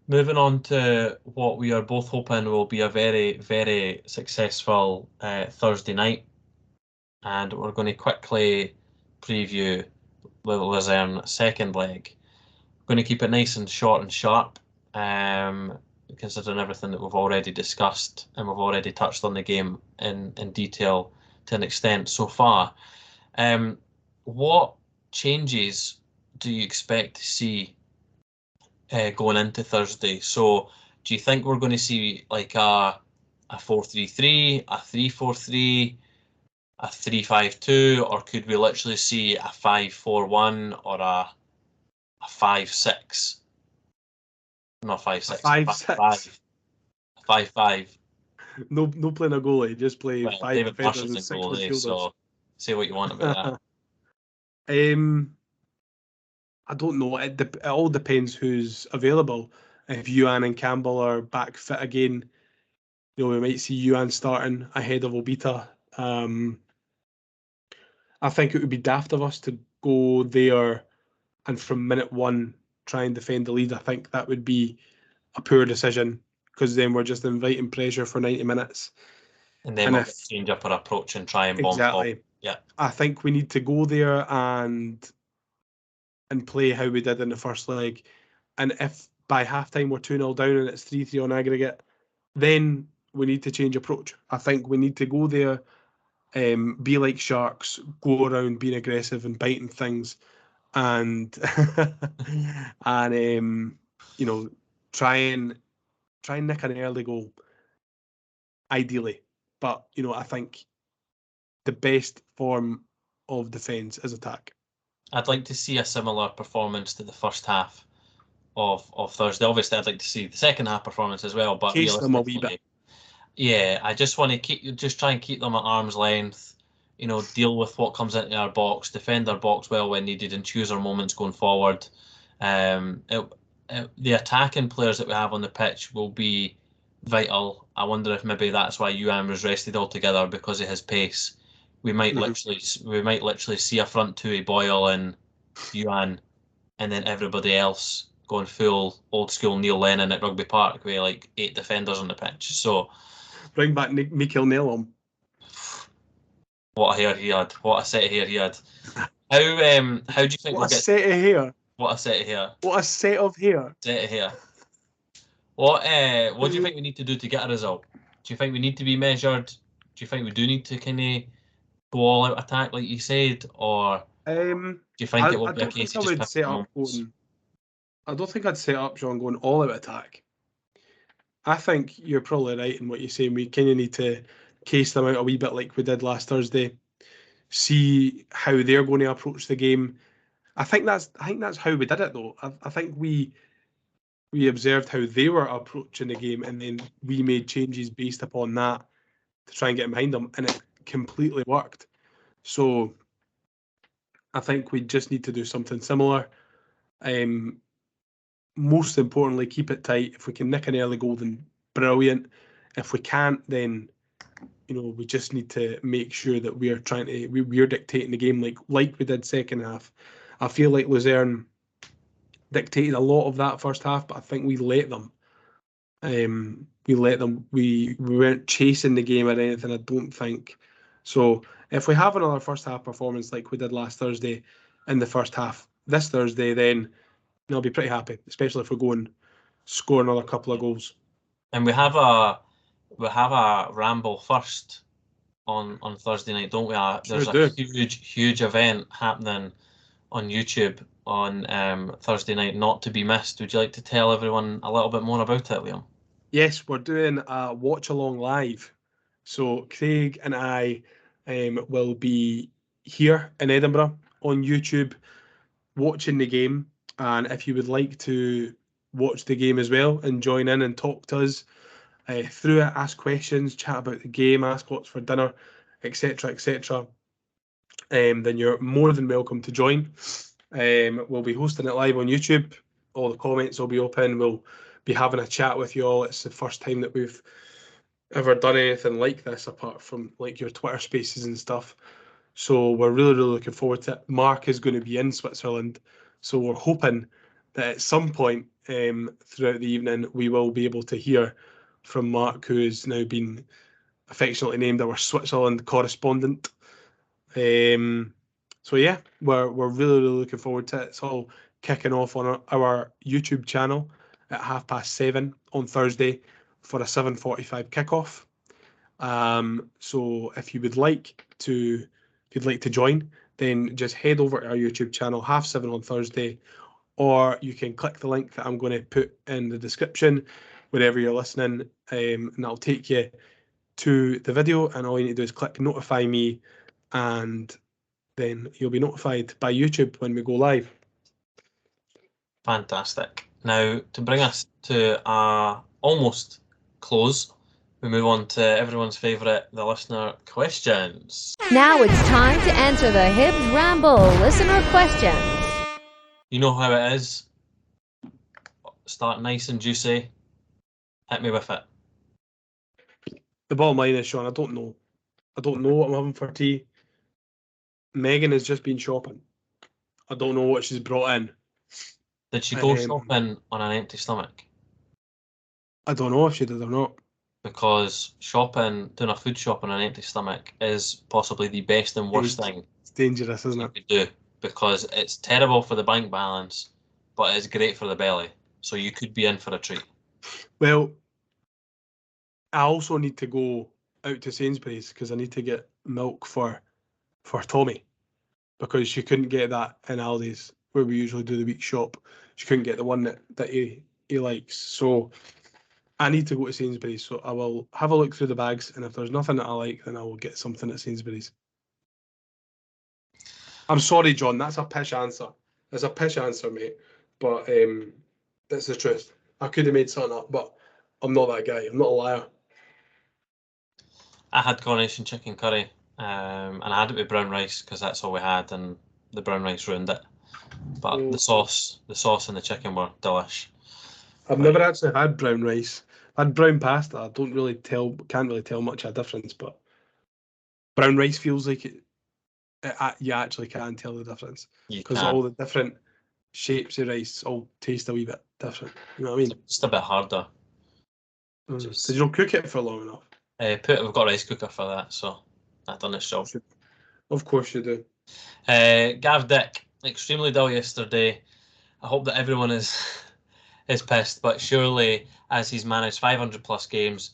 Moving on to what we are both hoping will be a very, very successful Thursday night. And we're going to quickly preview the Luzern second leg. We're going to keep it nice and short and sharp, considering everything that we've already discussed, and we've already touched on the game in detail to an extent so far. What changes do you expect to see going into Thursday? So do you think we're going to see like a 4-3-3, a 3-4-3, a 3-5-2, or could we literally see a 5-4-1 or a 5-6? Not 5-6. 5-5. No playing a goalie, just play 5 David defenders and 6 goalie, midfielders. so say what you want about that. I don't know. It all depends who's available. If Yuan and Campbell are back fit again, we might see Yuan starting ahead of Obita. I think it would be daft of us to go there and from minute 1 try and defend the lead. I think that would be a poor decision, because then we're just inviting pressure for 90 minutes. And then we'll change up our approach and try and bomb. Exactly. Yeah. I think we need to go there and play how we did in the first leg. And if by halftime we're 2-0 down and it's 3-3 on aggregate, then we need to change approach. I think we need to go there, be like sharks, go around being aggressive and biting things, and and try and nick an early goal, ideally. But I think the best form of defence is attack. I'd like to see a similar performance to the first half of Thursday. Obviously, I'd like to see the second half performance as well, but chase them a wee bit. Yeah, I just want to try and keep them at arm's length. Deal with what comes into our box, defend our box well when needed, and choose our moments going forward. The attacking players that we have on the pitch will be vital. I wonder if maybe that's why Yuan was rested altogether, because of his pace. We might literally see a front two, Boyle and Yuan, and then everybody else going full old school Neil Lennon at Rugby Park with like 8 defenders on the pitch. So bring back Mikel Nelom. What a hair he had! What a set of hair he had! How do you think What a set of hair! What a set of hair! What a set of hair! Set of hair. What do you think we need to do to get a result? Do you think we need to be measured you think we do need to kind of go all out attack, like you said, or do you think it will I be a don't case think I of just would set up moments? going. I don't think I'd set up Sean going all out attack. I think you're probably right in what you're saying. We kind of need to case them out a wee bit like we did last Thursday. See how they're going to approach the game. I think that's how we did it though. I think we observed how they were approaching the game, and then we made changes based upon that to try and get behind them, and it completely worked. So I think we just need to do something similar. Most importantly, keep it tight. If we can nick an early goal, then brilliant. If we can't, then we just need to make sure that we are trying to we're dictating the game like we did second half. I feel like Luzern dictated a lot of that first half, but I think we let them. We weren't chasing the game or anything, I don't think. So if we have another first half performance like we did last Thursday in the first half this Thursday, then I'll be pretty happy, especially if we're going score another couple of goals. And we have a ramble first on Thursday night, don't we? There's a huge event happening on YouTube on Thursday night, not to be missed. Would you like to tell everyone a little bit more about it, Liam? Yes, we're doing a watch along live. So Craig and I will be here in Edinburgh on YouTube watching the game. And if you would like to watch the game as well and join in and talk to us through it, ask questions, chat about the game, ask what's for dinner, etc., etc., then you're more than welcome to join. We'll be hosting it live on YouTube. All the comments will be open. We'll be having a chat with you all. It's the first time that we've ever done anything like this, apart from like your Twitter spaces and stuff. So we're really looking forward to it. Mark is going to be in Switzerland, so we're hoping that at some point throughout the evening we will be able to hear from Mark, who has now been affectionately named our Switzerland correspondent. So yeah, we're really looking forward to it. It's all kicking off on our YouTube channel at 7:30 on Thursday for a 7:45 kickoff. So if you'd like to join, then just head over to our YouTube channel 7:30 on Thursday, or you can click the link that I'm going to put in the description wherever you're listening, and that'll take you to the video, and all you need to do is click notify me, and then you'll be notified by YouTube when we go live. Fantastic. Now, to bring us to almost close, we move on to everyone's favourite, the listener questions. Now it's time to answer the Hibs Ramble listener questions. You know how it is. Start nice and juicy. Hit me with it. The bottom line is, Sean, I don't know what I'm having for tea. Megan has just been shopping. I don't know what she's brought in. Did she go shopping on an empty stomach? I don't know if she did or not. Because doing a food shop on an empty stomach is possibly the best and worst thing. It's dangerous, isn't it? You could do, because it's terrible for the bank balance, but it's great for the belly. So you could be in for a treat. Well, I also need to go out to Sainsbury's because I need to get milk for Tommy, because she couldn't get that in Aldi's where we usually do the week shop. She couldn't get the one that he likes. So I need to go to Sainsbury's. So I will have a look through the bags, and if there's nothing that I like, then I will get something at Sainsbury's. I'm sorry, John. That's a pish answer. That's a pish answer, mate. But that's the truth. I could have made something up, but I'm not that guy. I'm not a liar. I had coronation chicken curry, and I had it with brown rice because that's all we had, and the brown rice ruined it. But the sauce and the chicken were delish. I've never actually had brown rice. I had brown pasta. I can't really tell much of a difference, but brown rice feels like it. You actually can tell the difference because all the different shapes of rice all taste a wee bit different. You know what I mean? It's just a bit harder. Did you not cook it for long enough? We've got a rice cooker for that, so I've done this job. Of course you do. Gav Dick, extremely dull yesterday. I hope that everyone is pissed, but surely as he's managed 500 plus games,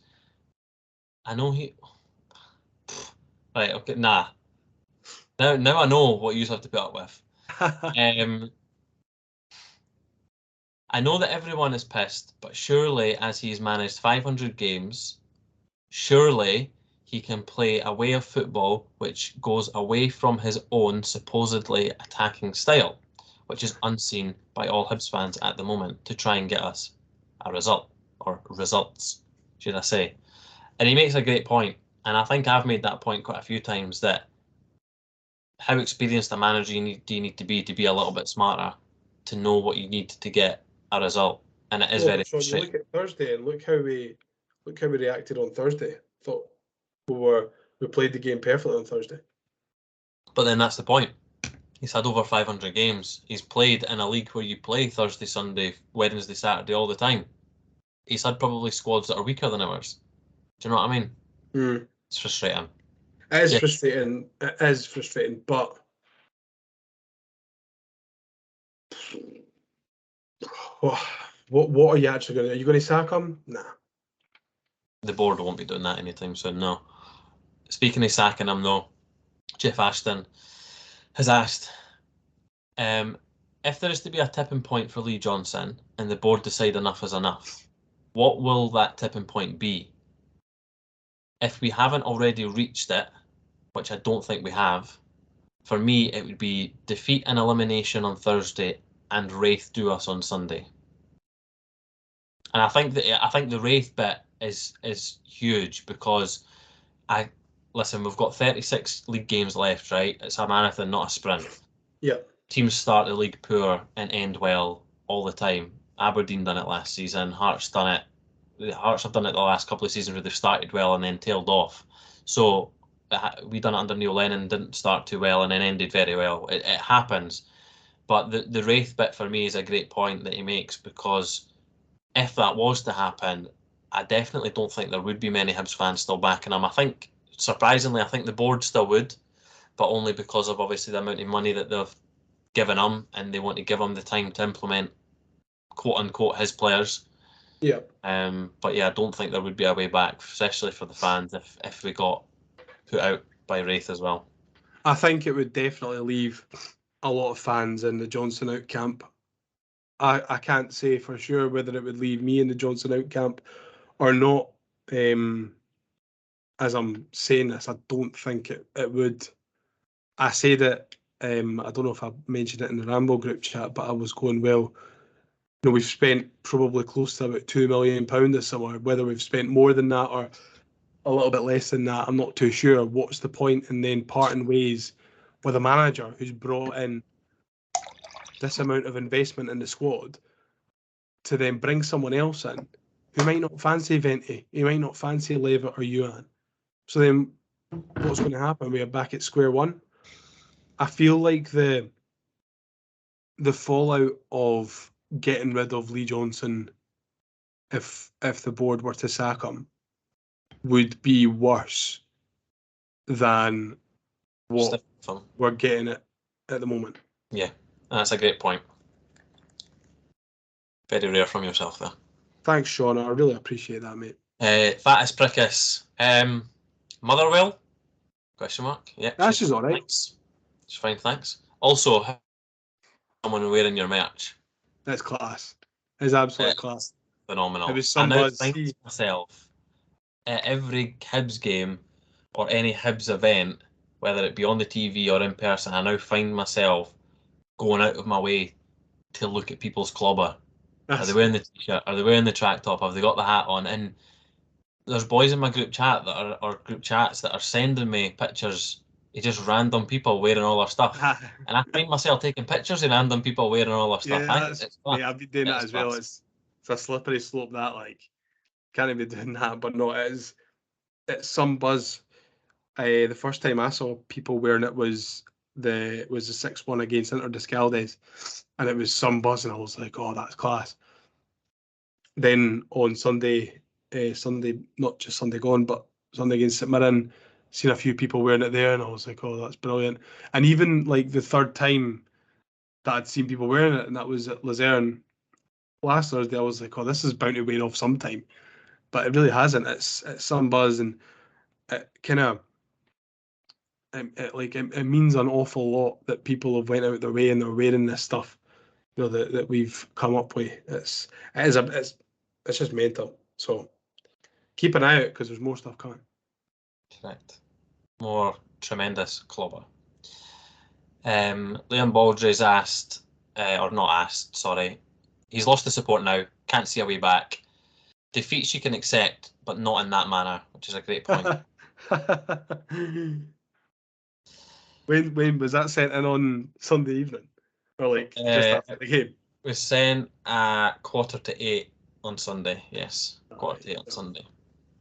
I know Right, okay, nah. Now I know what you have to put up with. I know that everyone is pissed, but surely as he's managed 500 games, surely he can play a way of football which goes away from his own supposedly attacking style, which is unseen by all Hibs fans at the moment, to try and get us a result, or results, should I say. And he makes a great point, and I think I've made that point quite a few times, that how experienced a manager do you need to be a little bit smarter to know what you need to get a result, and it is very Sean, you look at Thursday and look how we reacted on Thursday. Thought we played the game perfectly on Thursday. But then that's the point. He's had over 500 games. He's played in a league where you play Thursday, Sunday, Wednesday, Saturday all the time. He's had probably squads that are weaker than ours. Do you know what I mean? It's frustrating. It is frustrating. It is frustrating, but what are you actually going to do? Are you going to sack him? Nah. The board won't be doing that anytime soon, no. Speaking of sacking him, though, Jeff Ashton has asked, if there is to be a tipping point for Lee Johnson and the board decide enough is enough, what will that tipping point be? If we haven't already reached it, which I don't think we have, for me it would be defeat and elimination on Thursday and Wraith do us on Sunday. And I think the Wraith bit is huge, because we've got 36 league games left, right? It's a marathon, not a sprint. Yeah. Teams start the league poor and end well all the time. Aberdeen done it last season. Hearts done it. Hearts have done it the last couple of seasons where they've started well and then tailed off. So we done it under Neil Lennon, didn't start too well and then ended very well. It happens. But the Wraith bit for me is a great point that he makes, because if that was to happen, I definitely don't think there would be many Hibs fans still backing him. I think, surprisingly, I think the board still would, but only because of obviously the amount of money that they've given him, and they want to give him the time to implement, quote unquote, his players. Yeah. But yeah, I don't think there would be a way back, especially for the fans, if we got put out by Wraith as well. I think it would definitely leave a lot of fans in the Johnson out camp. I can't say for sure whether it would leave me in the Johnson out camp or not. As I'm saying this, I don't think it would. I say that, I don't know if I mentioned it in the Ramble group chat, but I was going, well, we've spent probably close to about £2 million this summer. Whether we've spent more than that or a little bit less than that, I'm not too sure. What's the point in then parting ways with a manager who's brought in this amount of investment in the squad to then bring someone else in who might not fancy Venti, he might not fancy Levitt or Yuan? So then what's going to happen? We are back at square one. I feel like the fallout of getting rid of Lee Johnson, if the board were to sack him, would be worse than what we're getting at the moment. Yeah, that's a great point. Very rare from yourself there. Thanks, Shaun. I really appreciate that, mate. Fattest Prickus. Motherwell? Question mark. Yeah, she's all right. Thanks. She's fine, thanks. Also, someone wearing your merch. That's class. It's absolute class. Phenomenal. It was some I now buzz. find myself at every Hibs game or any Hibs event, whether it be on the TV or in person, I now find myself going out of my way to look at people's clobber. Are they wearing the t-shirt? Are they wearing the track top? Have they got the hat on? And there's boys in my group chat or group chats that are sending me pictures of just random people wearing all their stuff. And I find myself taking pictures of random people wearing all their stuff. Yeah, I've been doing that as well. It's a slippery slope, that, like, can't even be doing that, but no, it's some buzz. The first time I saw people wearing it was the 6-1 against Inter Descaldes, and it was some buzz, and I was like, oh, that's class. Then on Sunday, not just Sunday gone, but Sunday against St Mirren, seen a few people wearing it there, and I was like, oh, that's brilliant. And even like the third time that I'd seen people wearing it, and that was at Luzern last Thursday, I was like, oh, this is bound to wear off sometime. But it really hasn't. It's some buzz, and it kind of it means an awful lot that people have went out their way and they're wearing this stuff, that we've come up with. It's just mental. So keep an eye out because there's more stuff coming. Correct. More tremendous clobber. Liam Baldry's asked, or not asked, sorry. He's lost the support now. Can't see a way back. Defeats you can accept, but not in that manner, which is a great point. When was that sent in on Sunday evening? Or just after the game? It was sent at 7:45 on Sunday, yes. 7:45 on Sunday.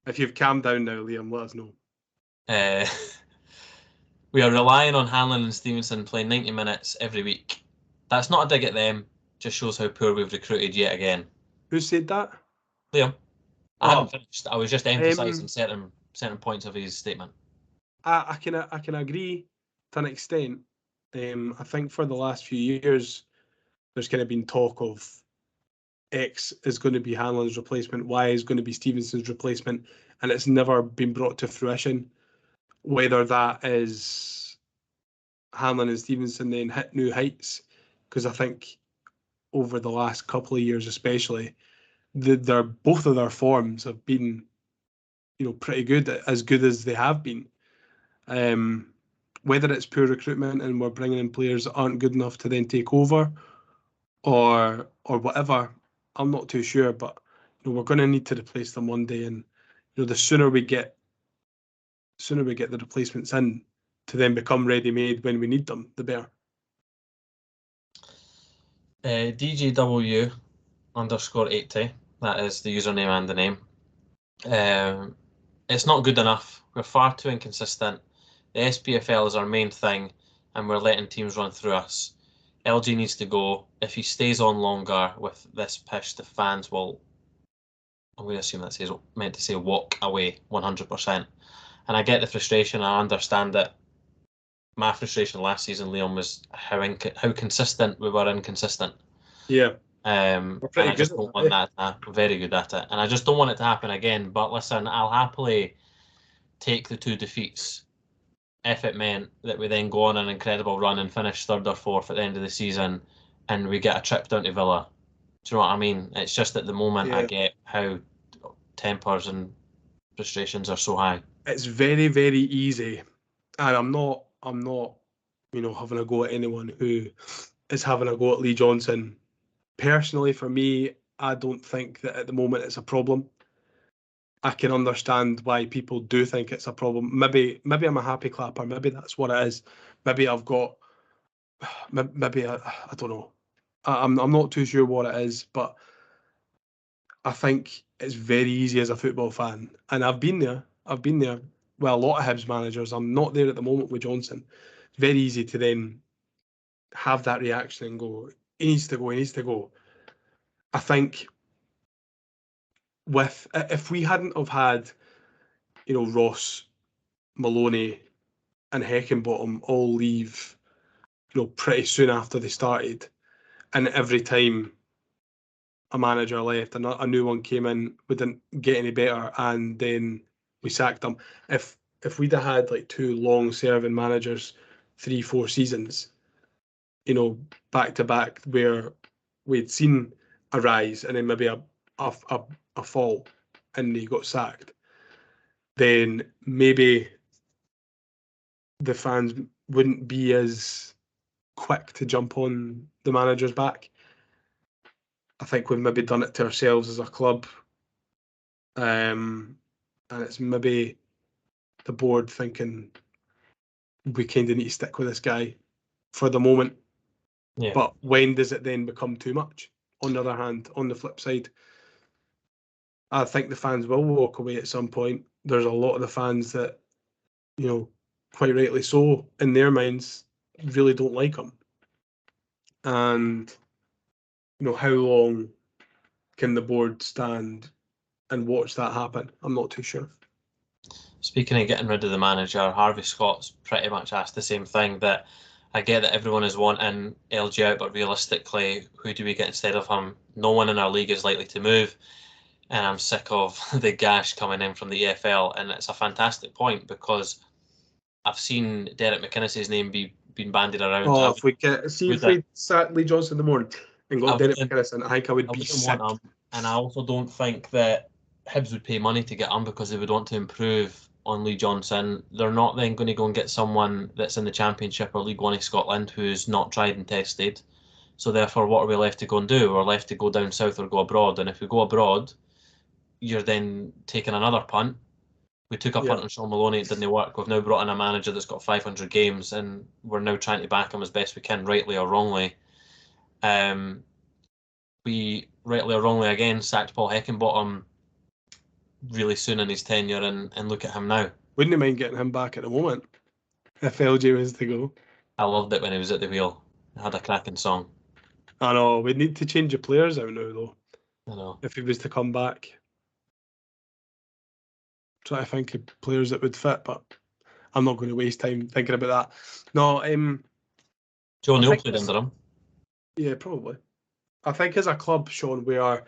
If you've calmed down now, Liam, let us know. We are relying on Hanlon and Stevenson playing 90 minutes every week. That's not a dig at them, just shows how poor we've recruited yet again. Who said that? Liam. I haven't finished. I was just emphasising certain points of his statement. I can agree to an extent. I think for the last few years, there's kind of been talk of X is going to be Hanlon's replacement, Y is going to be Stevenson's replacement, and it's never been brought to fruition. Whether that is Hanlon and Stevenson then hit new heights, because I think over the last couple of years especially, both of their forms have been, pretty good as they have been. Whether it's poor recruitment and we're bringing in players that aren't good enough to then take over, or whatever, I'm not too sure. But we're going to need to replace them one day, and the sooner we get the replacements in to then become ready-made when we need them, the better. DJW _80. That is the username and the name. It's not good enough. We're far too inconsistent. The SPFL is our main thing, and we're letting teams run through us. LG needs to go. If he stays on longer with this pish, the fans will, I'm going to assume that says meant to say walk away 100%. And I get the frustration. I understand it. My frustration last season, Liam, was how consistent we were inconsistent. Yeah. And I just don't want that. Very good at it, and I just don't want it to happen again. But listen, I'll happily take the 2 defeats if it meant that we then go on an incredible run and finish 3rd or 4th at the end of the season, and we get a trip down to Villa. Do you know what I mean? It's just at the moment I get how tempers and frustrations are so high. It's very, very easy, and I'm not having a go at anyone who is having a go at Lee Johnson. Personally, for me, I don't think that at the moment it's a problem. I can understand why people do think it's a problem. Maybe I'm a happy clapper. Maybe that's what it is. Maybe I've got. Maybe I don't know. I'm not too sure what it is, but I think it's very easy as a football fan, and I've been there. With a lot of Hibs managers. I'm not there at the moment with Johnson. It's very easy to then have that reaction and go, he needs to go. I think if we hadn't have had, Ross, Maloney and Heckingbottom all leave, pretty soon after they started, and every time a manager left, a new one came in, we didn't get any better, and then we sacked them. If we'd have had like 2 long-serving managers, 3-4 seasons, back to back, where we'd seen a rise and then maybe a fall, and he got sacked, then maybe the fans wouldn't be as quick to jump on the manager's back. I think we've maybe done it to ourselves as a club, and it's maybe the board thinking we kind of need to stick with this guy for the moment. Yeah. But when does it then become too much? On the other hand, on the flip side, I think the fans will walk away at some point. There's a lot of the fans that, quite rightly so, in their minds, really don't like him. And, how long can the board stand and watch that happen? I'm not too sure. Speaking of getting rid of the manager, Harvey Scott's pretty much asked the same thing. That I get that everyone is wanting LG out, but realistically, who do we get instead of him? No one in our league is likely to move. And I'm sick of the gash coming in from the EFL. And it's a fantastic point, because I've seen Derek McInnes's name being bandied around. Oh, if we sat Lee Johnson in the morning and got Derek McInnes, and I think I would be sick. Want him, and I also don't think that Hibs would pay money to get him because they would want to improve on Lee Johnson. They're not then going to go and get someone that's in the Championship or League One of Scotland who's not tried and tested. So therefore, what are we left to go and do? We're left to go down south or go abroad. And if we go abroad, you're then taking another punt. We took a punt on Sean Maloney, it didn't work. We've now brought in a manager that's got 500 games, and we're now trying to back him as best we can, rightly or wrongly. We, rightly or wrongly again, sacked Paul Heckingbottom really soon in his tenure, and look at him now. Wouldn't mind getting him back at the moment if LJ was to go. I loved it when he was at the wheel. It had a cracking song. I know, we need to change the players out now though. I know. If he was to come back. Try to think of players that would fit, but I'm not going to waste time thinking about that. No, Joe Neal played under him. Yeah, probably. I think as a club, Sean, we're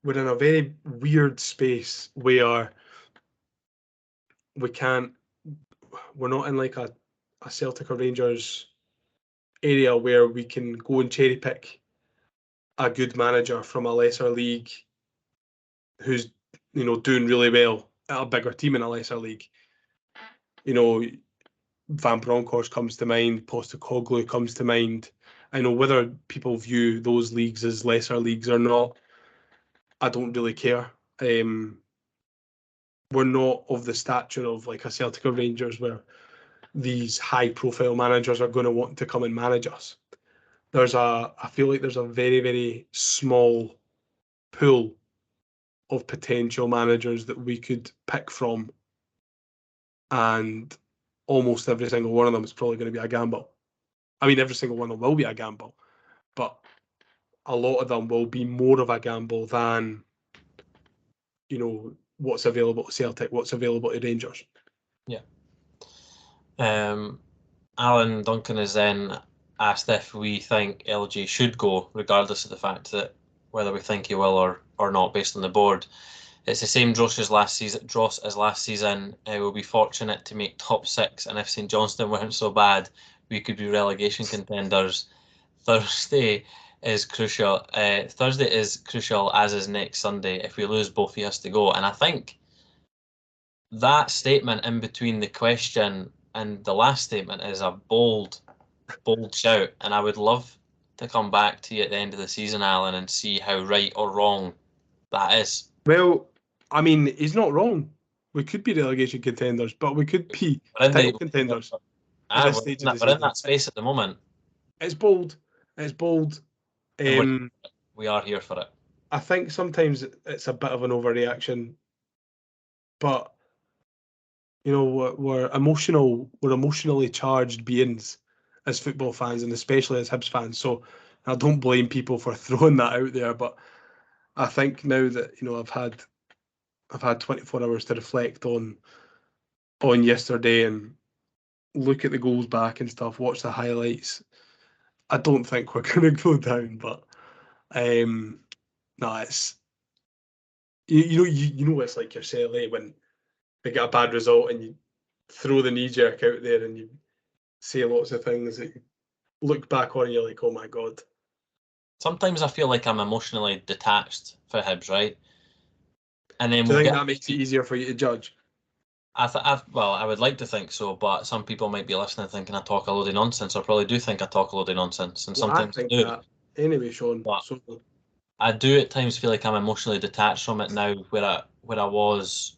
in a very weird space where we're not in like a Celtic or Rangers area where we can go and cherry pick a good manager from a lesser league who's, doing really well at a bigger team in a lesser league. Van Bronckhorst comes to mind, Postecoglou comes to mind. I know whether people view those leagues as lesser leagues or not, I don't really care. We're not of the stature of like a Celtic or Rangers where these high-profile managers are going to want to come and manage us. I feel like there's a very, very small pool of potential managers that we could pick from, and almost every single one of them is probably going to be a gamble. I mean, every single one of them will be a gamble, but a lot of them will be more of a gamble than, what's available to Celtic, what's available to Rangers. Yeah. Alan Duncan has then asked if we think LG should go, regardless of the fact that whether we think he will or not, based on the board. It's the same dross as last season. We'll be fortunate to make top 6, and if St Johnstone weren't so bad, we could be relegation contenders. Thursday is crucial. Thursday is crucial, as is next Sunday. If we lose both, he has to go. And I think that statement in between the question and the last statement is a bold shout. And I would love to come back to you at the end of the season, Alan, and see how right or wrong that is. Well, I mean, he's not wrong. We could be relegation contenders, but we could be title contenders. We're in that space at the moment. It's bold. We are here for it. I think sometimes it's a bit of an overreaction, but we're emotionally charged beings as football fans, and especially as Hibs fans. So I don't blame people for throwing that out there, but I think now that I've had 24 hours to reflect on yesterday and look at the goals back and stuff, watch the highlights. I don't think we're going to go down, but it's it's like yourself, when they get a bad result and you throw the knee jerk out there and you say lots of things that you look back on and you're like, oh my God. Sometimes I feel like I'm emotionally detached for Hibs, right? And then do you think that makes it easier for you to judge? I would like to think so, but some people might be listening thinking I talk a load of nonsense. I probably do think I talk a load of nonsense, and sometimes I do. That. Anyway, Sean. I do at times feel like I'm emotionally detached from it now, where I was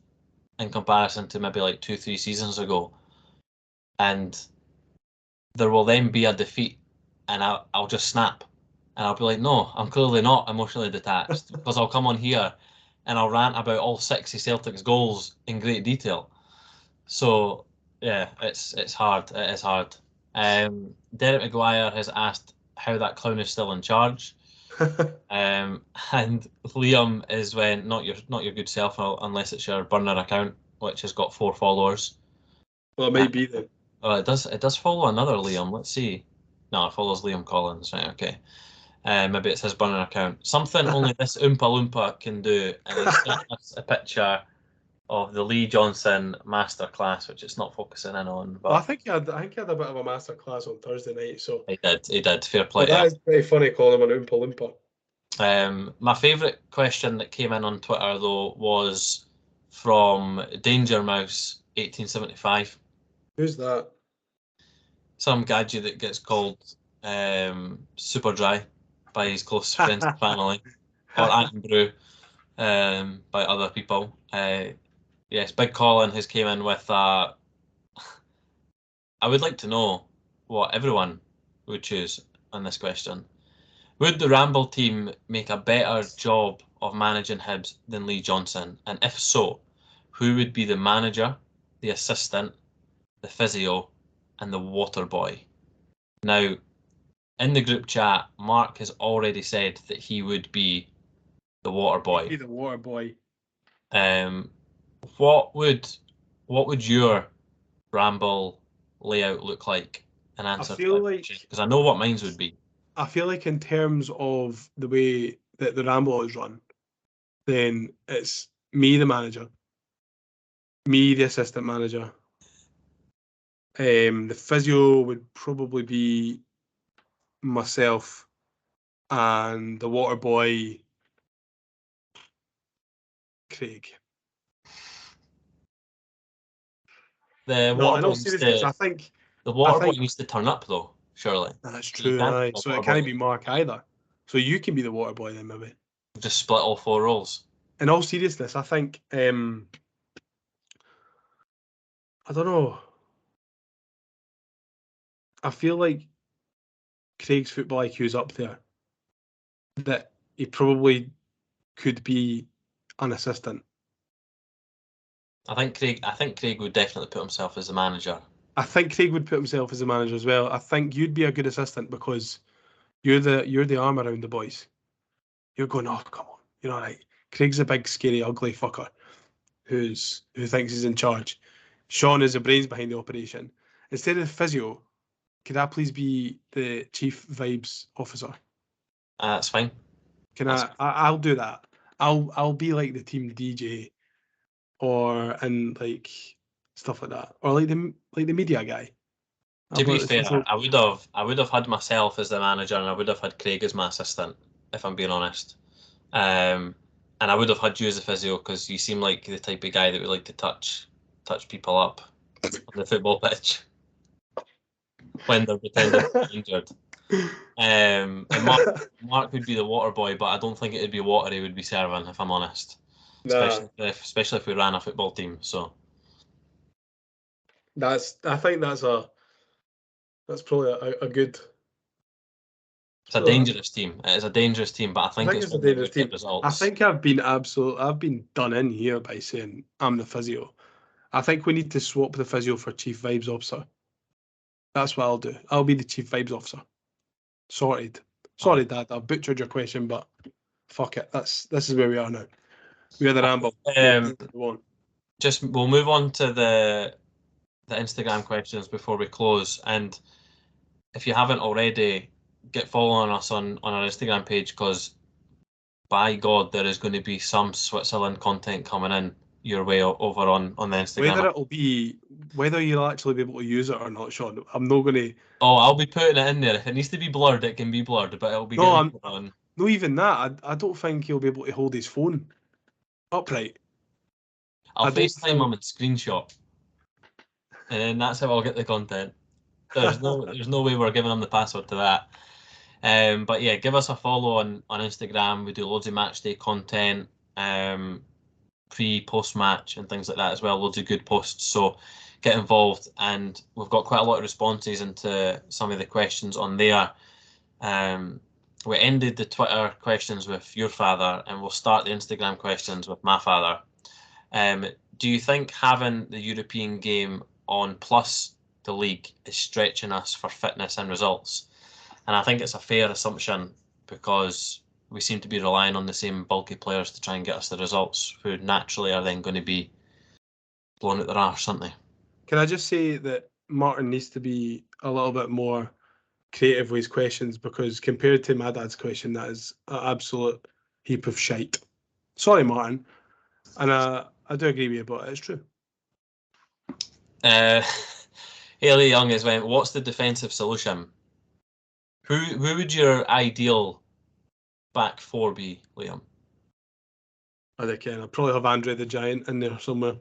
in comparison to maybe like 2-3 seasons ago. And there will then be a defeat, and I'll just snap, and I'll be like, no, I'm clearly not emotionally detached, because I'll come on here and I'll rant about all 6 of Celtic's goals in great detail. So yeah, it's hard. It is hard. Derek McGuire has asked how that clown is still in charge. And Liam is when not your good self unless it's your burner account, which has got 4 followers. Well, it may be then. Oh, it does follow another Liam. Let's see. No, it follows Liam Collins. Right, okay. Maybe it's his burner account. Something only this Oompa Loompa can do, and it's a picture of the Lee Johnson masterclass, which it's not focusing in on. But Well, I think he had a bit of a master class on Thursday night. So he did. Fair play. but that is pretty funny calling him an Oompa Loompa. My favourite question that came in on Twitter though was from Danger Mouse 1875. Who's that? Some gadget that gets called Super Dry by his close friends and family, or Ant Brew by other people. Yes, Big Colin has came in with I would like to know what everyone would choose on this question. Would the Ramble team make a better job of managing Hibs than Lee Johnson? And if so, who would be the manager, the assistant, the physio, and the water boy? Now, in the group chat, Mark has already said that he would be the water boy. Be the water boy. What would your Ramble layout look like? An answer. I feel like, because I know what mine would be. I feel like in terms of the way that the Ramble is run, then it's me, the manager, me, the assistant manager. The physio would probably be myself, and the water boy, Craig. The No, water in boy all needs seriousness, to, I think the water think- boy needs to turn up though. Surely that's You true. can't Aye. be the So it water can't boy. be Mark either. So you can be the water boy then, maybe. just split all 4 roles. In all seriousness, I think I don't know. I feel like Craig's football IQ is up there. That he probably could be an assistant. I think Craig would definitely put himself as the manager. I think Craig would put himself as a manager as well. I think you'd be a good assistant because you're the arm around the boys. You're going, oh come on, you know, like Craig's a big, scary, ugly fucker who thinks he's in charge. Shaun is the brains behind the operation. Instead of physio, could I please be the chief vibes officer? That's fine. I'll do that. I'll be like the team DJ, and like stuff like that, or like the media guy. To be fair, I would have had myself as the manager, and I would have had Craig as my assistant, if I'm being honest. And I would have had you as a physio because you seem like the type of guy that would like to touch people up on the football pitch when they're pretending to be injured. And Mark would be the water boy, but I don't think it would be water he would be serving, if I'm honest. Nah. Especially if we ran a football team. So I think that's probably a good. it's a dangerous team. It is a dangerous team, but I think it's a dangerous team. results. I think I've been done in here by saying I'm the physio. I think we need to swap the physio for chief vibes officer. That's what I'll do. I'll be the chief vibes officer. Sorted. Sorry, Dad. I butchered your question, but fuck it. This is where we are now. We are the Ramble. We'll move on to the Instagram questions before we close. And if you haven't already, get following us on our Instagram page because, by God, there is going to be some Switzerland content coming in your way over on the Instagram. Whether you'll actually be able to use it or not, Sean, I'm not going to. Oh, I'll be putting it in there. If it needs to be blurred, it can be blurred, but it'll be on. No, even that. I don't think he'll be able to hold his phone upright. I'll FaceTime him and screenshot, and then that's how I'll get the content. There's no way we're giving him the password to that. But yeah, give us a follow on Instagram. We do loads of match day content, pre-post match and things like that as well. Loads of good posts. So get involved, and we've got quite a lot of responses into some of the questions on there. We ended the Twitter questions with your father, and we'll start the Instagram questions with my father. Do you think having the European game on plus the league is stretching us for fitness and results? And I think it's a fair assumption because we seem to be relying on the same bulky players to try and get us the results, who naturally are then going to be blown at their arse, aren't they? Can I just say that Martin needs to be a little bit more creative with his questions, because compared to my dad's question, that is an absolute heap of shite. Sorry, Martin. And I do agree with you, but it's true. Haley Young has went, what's the defensive solution? Who would your ideal back four be, Liam? I think I'll probably have Andre the Giant in there somewhere.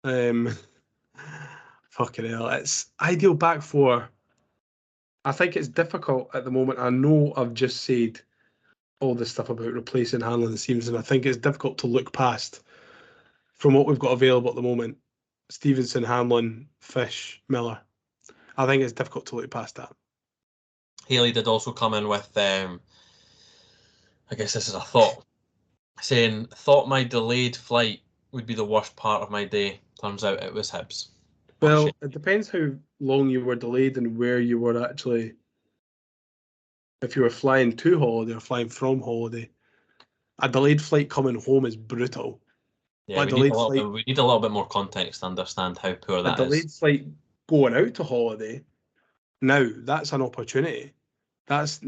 Fucking hell, it's ideal back four. I think it's difficult at the moment. I know I've just said all this stuff about replacing Hanlon and Stevens, and I think it's difficult to look past from what we've got available at the moment. Stevenson, Hanlon, Fish, Miller. I think it's difficult to look past that. Haley did also come in with, I guess this is a thought, saying, thought my delayed flight would be the worst part of my day. Turns out it was Hibs. Well, it depends how long you were delayed and where you were actually. If you were flying to holiday or flying from holiday, a delayed flight coming home is brutal. Yeah, we need a little bit more context to understand how poor that is. A delayed flight going out to holiday, now that's an opportunity. That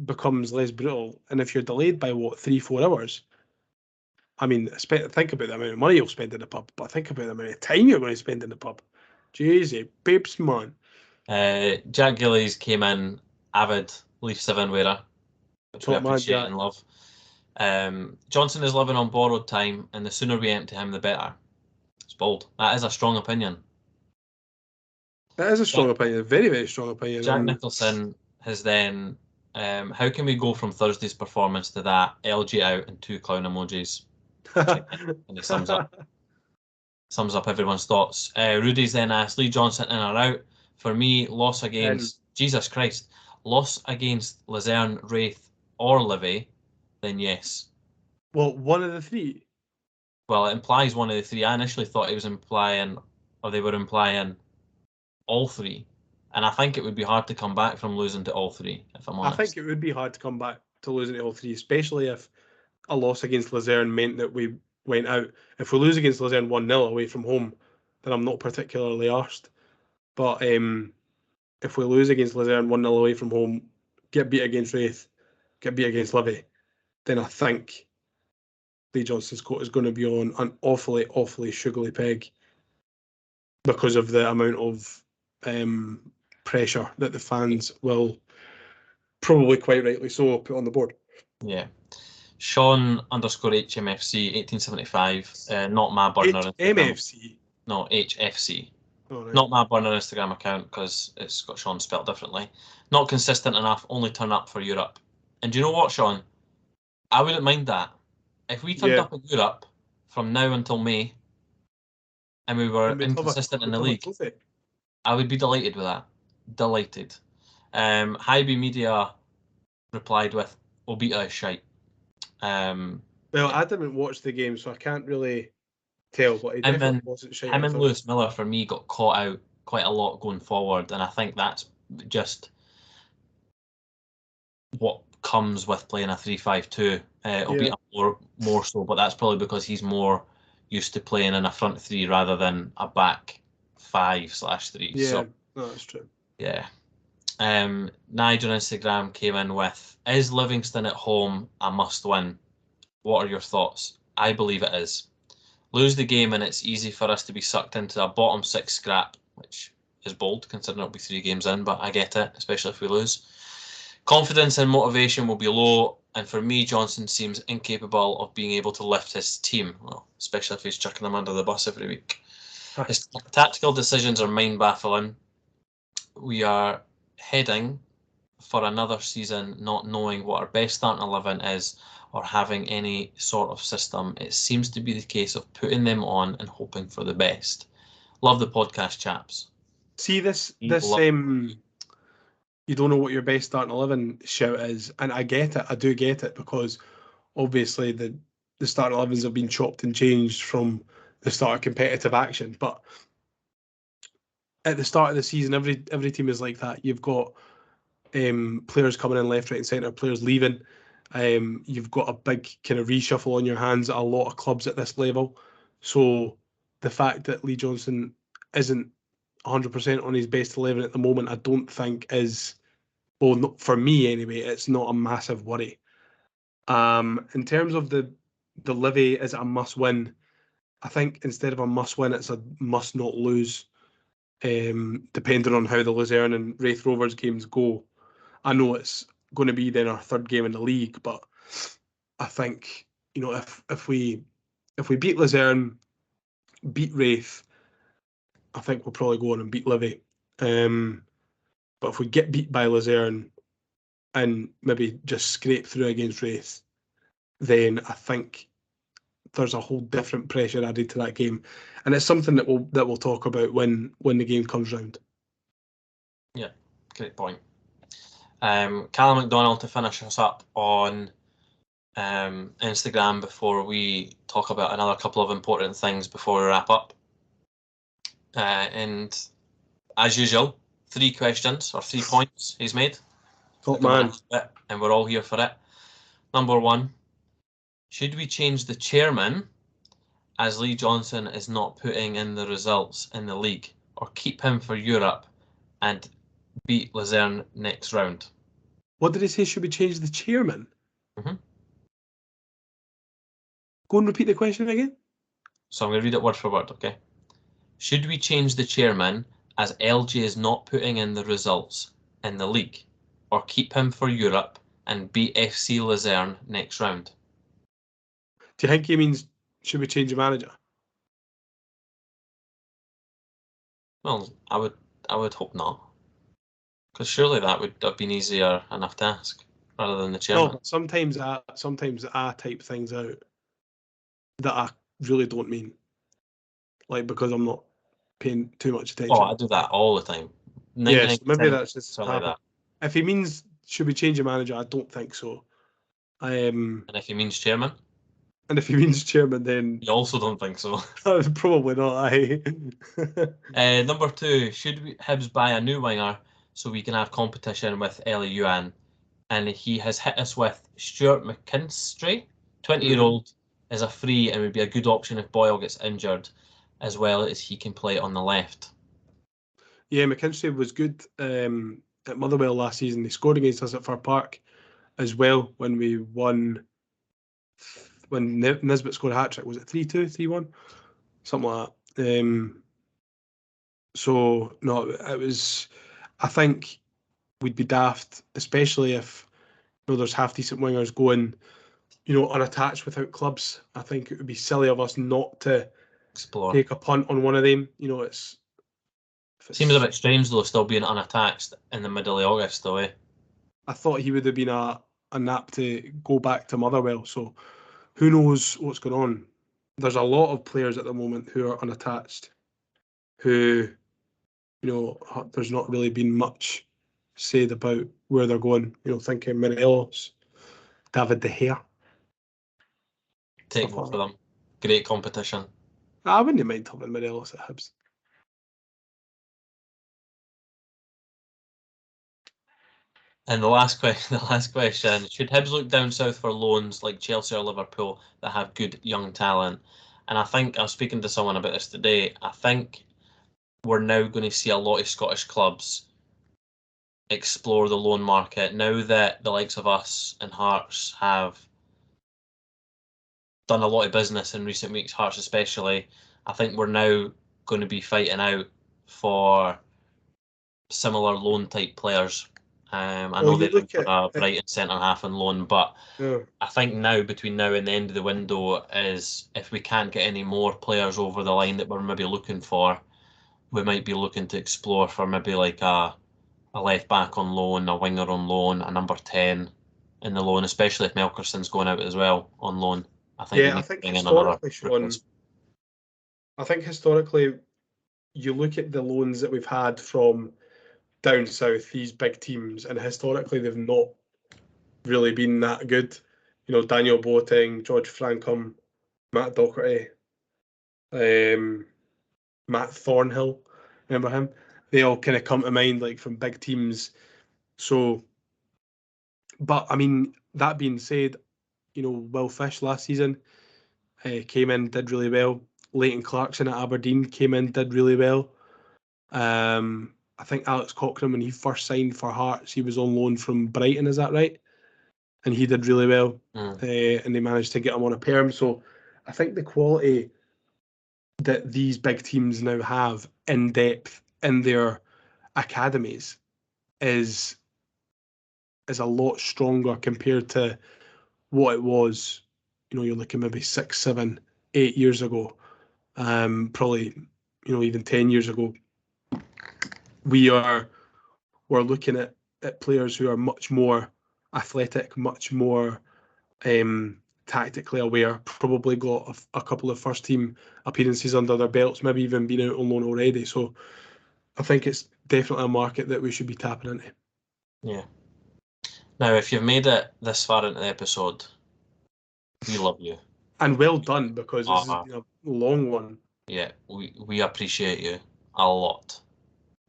becomes less brutal. And if you're delayed by 3-4 hours, I mean, think about the amount of money you'll spend in the pub, but think about the amount of time you're going to spend in the pub. Jeez, babes, man. Jack Gillies came in avid Leaf 7 wearer, which we appreciate and love. Johnson is living on borrowed time, and the sooner we empty him, the better. It's bold. That is a strong opinion. That is a strong opinion. Very, very strong opinion. Jack Nicholson has then, how can we go from Thursday's performance to that? LG out and 2 clown emojis. And he sums up everyone's thoughts. Rudy's then asked, Lee Johnson in or out? For me, loss against Jesus Christ, loss against Luzern, Wraith, or Livy, then yes. Well, one of the three. Well, it implies one of the three. I initially thought it was implying, or they were implying, all three. And I think it would be hard to come back from losing to all three, if I'm honest. I think it would be hard to come back to losing to all three, especially if a loss against Luzern meant that we went out. If we lose against Luzern 1-0 away from home, then I'm not particularly arsed. But if we lose against Luzern 1-0 away from home, get beat against Wraith, get beat against Livy, then I think Lee Johnson's coat is going to be on an awfully, awfully sugary peg because of the amount of pressure that the fans will probably quite rightly so put on the board. Yeah. Shaun _HMFC 1875, not my burner. MFC? No, HFC. Oh, right. Not my burner Instagram account because it's got Shaun spelled differently. Not consistent enough, only turn up for Europe. And do you know what, Shaun? I wouldn't mind that. If we turned up in Europe from now until May and we were inconsistent in the league, I would be delighted with that. Delighted. Hibs Media replied with, Obita is shite. Well, I didn't watch the game, so I can't really tell, but he definitely wasn't shite. Him and Lewis Miller, for me, got caught out quite a lot going forward, and I think that's just what comes with playing a 3-5-2. Obita more so, but that's probably because he's more used to playing in a front three rather than a back 5/3. Yeah, so, no, that's true. Yeah. Nigel on Instagram came in with, is Livingston at home a must-win? What are your thoughts? I believe it is. Lose the game and it's easy for us to be sucked into a bottom 6 scrap, which is bold considering it'll be 3 games in, but I get it, especially if we lose. Confidence and motivation will be low, and for me, Johnson seems incapable of being able to lift his team, well, especially if he's chucking them under the bus every week. His tactical decisions are mind-baffling. We are heading for another season not knowing what our best starting 11 is or having any sort of system. It seems to be the case of putting them on and hoping for the best. Love the podcast, chaps. See this you don't know what your best starting 11 shout is, and I get it. I do get it, because obviously the starting 11s have been chopped and changed from the start of competitive action. But at the start of the season, every team is like that. You've got players coming in left, right, and centre, players leaving. You've got a big kind of reshuffle on your hands at a lot of clubs at this level. So the fact that Lee Johnson isn't 100% on his best 11 at the moment, I don't think is, well, not for me anyway, it's not a massive worry. In terms of the Livy, is it a must win? I think instead of a must-win, it's a must-not-lose, depending on how the Luzern and Wraith Rovers games go. I know it's going to be then our third game in the league, but I think, you know, if we beat Luzern, beat Wraith, I think we'll probably go on and beat Livy. But if we get beat by Luzern and maybe just scrape through against Wraith, then I think there's a whole different pressure added to that game, and it's something that we'll talk about when the game comes round. Yeah, great point. Callum McDonald to finish us up on Instagram before we talk about another couple of important things before we wrap up. And as usual, 3 questions or 3 points he's made. Top man. And we're all here for it. Number 1, should we change the chairman as Lee Johnson is not putting in the results in the league, or keep him for Europe and beat Luzern next round? What did he say? Should we change the chairman? Mm-hmm. Go and repeat the question again. So I'm going to read it word for word, okay? Should we change the chairman as LG is not putting in the results in the league, or keep him for Europe and beat FC Luzern next round? Do you think he means should we change the manager? Well, I would hope not, because surely that would have been easier enough to ask rather than the chairman. No, sometimes I type things out that I really don't mean, like because I'm not paying too much attention. Oh, I do that all the time. Yes, maybe that's just like that. If he means should we change the manager, I don't think so. And if he means chairman? And if he means chairman, then you also don't think so. Probably not. Number 2, should Hibs buy a new winger so we can have competition with Ellie Yuan? And he has hit us with Stuart McKinstry, 20-year-old, is a free and would be a good option if Boyle gets injured, as well as he can play on the left. Yeah, McKinstry was good at Motherwell last season. They scored against us at Fir Park as well when we won. When Nisbet scored a hat-trick, was it 3-2, 3-1? Something like that. So, no, it was... I think we'd be daft, especially if there's half-decent wingers going, unattached without clubs. I think it would be silly of us not to take a punt on one of them. It seems a bit strange, though, still being unattached in the middle of August, though, eh? I thought he would have been a nap to go back to Motherwell, so... Who knows what's going on? There's a lot of players at the moment who are unattached, who, there's not really been much said about where they're going. Thinking Morelos, David De Gea. Take both of them. Great competition. I wouldn't mind having Morelos at Hibs. And the last question, should Hibs look down south for loans like Chelsea or Liverpool that have good young talent? And I think, I was speaking to someone about this today, I think we're now going to see a lot of Scottish clubs explore the loan market. Now that the likes of us and Hearts have done a lot of business in recent weeks, Hearts especially, I think we're now going to be fighting out for similar loan type players. I know they're looking for a Brighton centre-half on loan, but I think now, between now and the end of the window, is if we can't get any more players over the line that we're maybe looking for, we might be looking to explore for maybe like a left-back on loan, a winger on loan, a number 10 in the loan, especially if Melkerson's going out as well on loan. I think historically, Sean, I think historically, you look at the loans that we've had from down south, these big teams, and historically they've not really been that good. Daniel Boateng, George Frankham, Matt Docherty, Matt Thornhill, remember him? They all kind of come to mind, like, from big teams. So, but I mean, that being said, Will Fish last season came in, did really well. Leighton Clarkson at Aberdeen came in, did really well. I think Alex Cochrane, when he first signed for Hearts, he was on loan from Brighton, is that right? And he did really well. And they managed to get him on a perm. So I think the quality that these big teams now have in depth in their academies is a lot stronger compared to what it was. You're looking maybe 6, 7, 8 years ago, probably even 10 years ago. We're looking at players who are much more athletic, much more tactically aware, probably got a couple of first team appearances under their belts, maybe even been out on loan already. So I think it's definitely a market that we should be tapping into. Yeah. Now, if you've made it this far into the episode, we love you. And well done, because this is a long one. Yeah, we appreciate you a lot.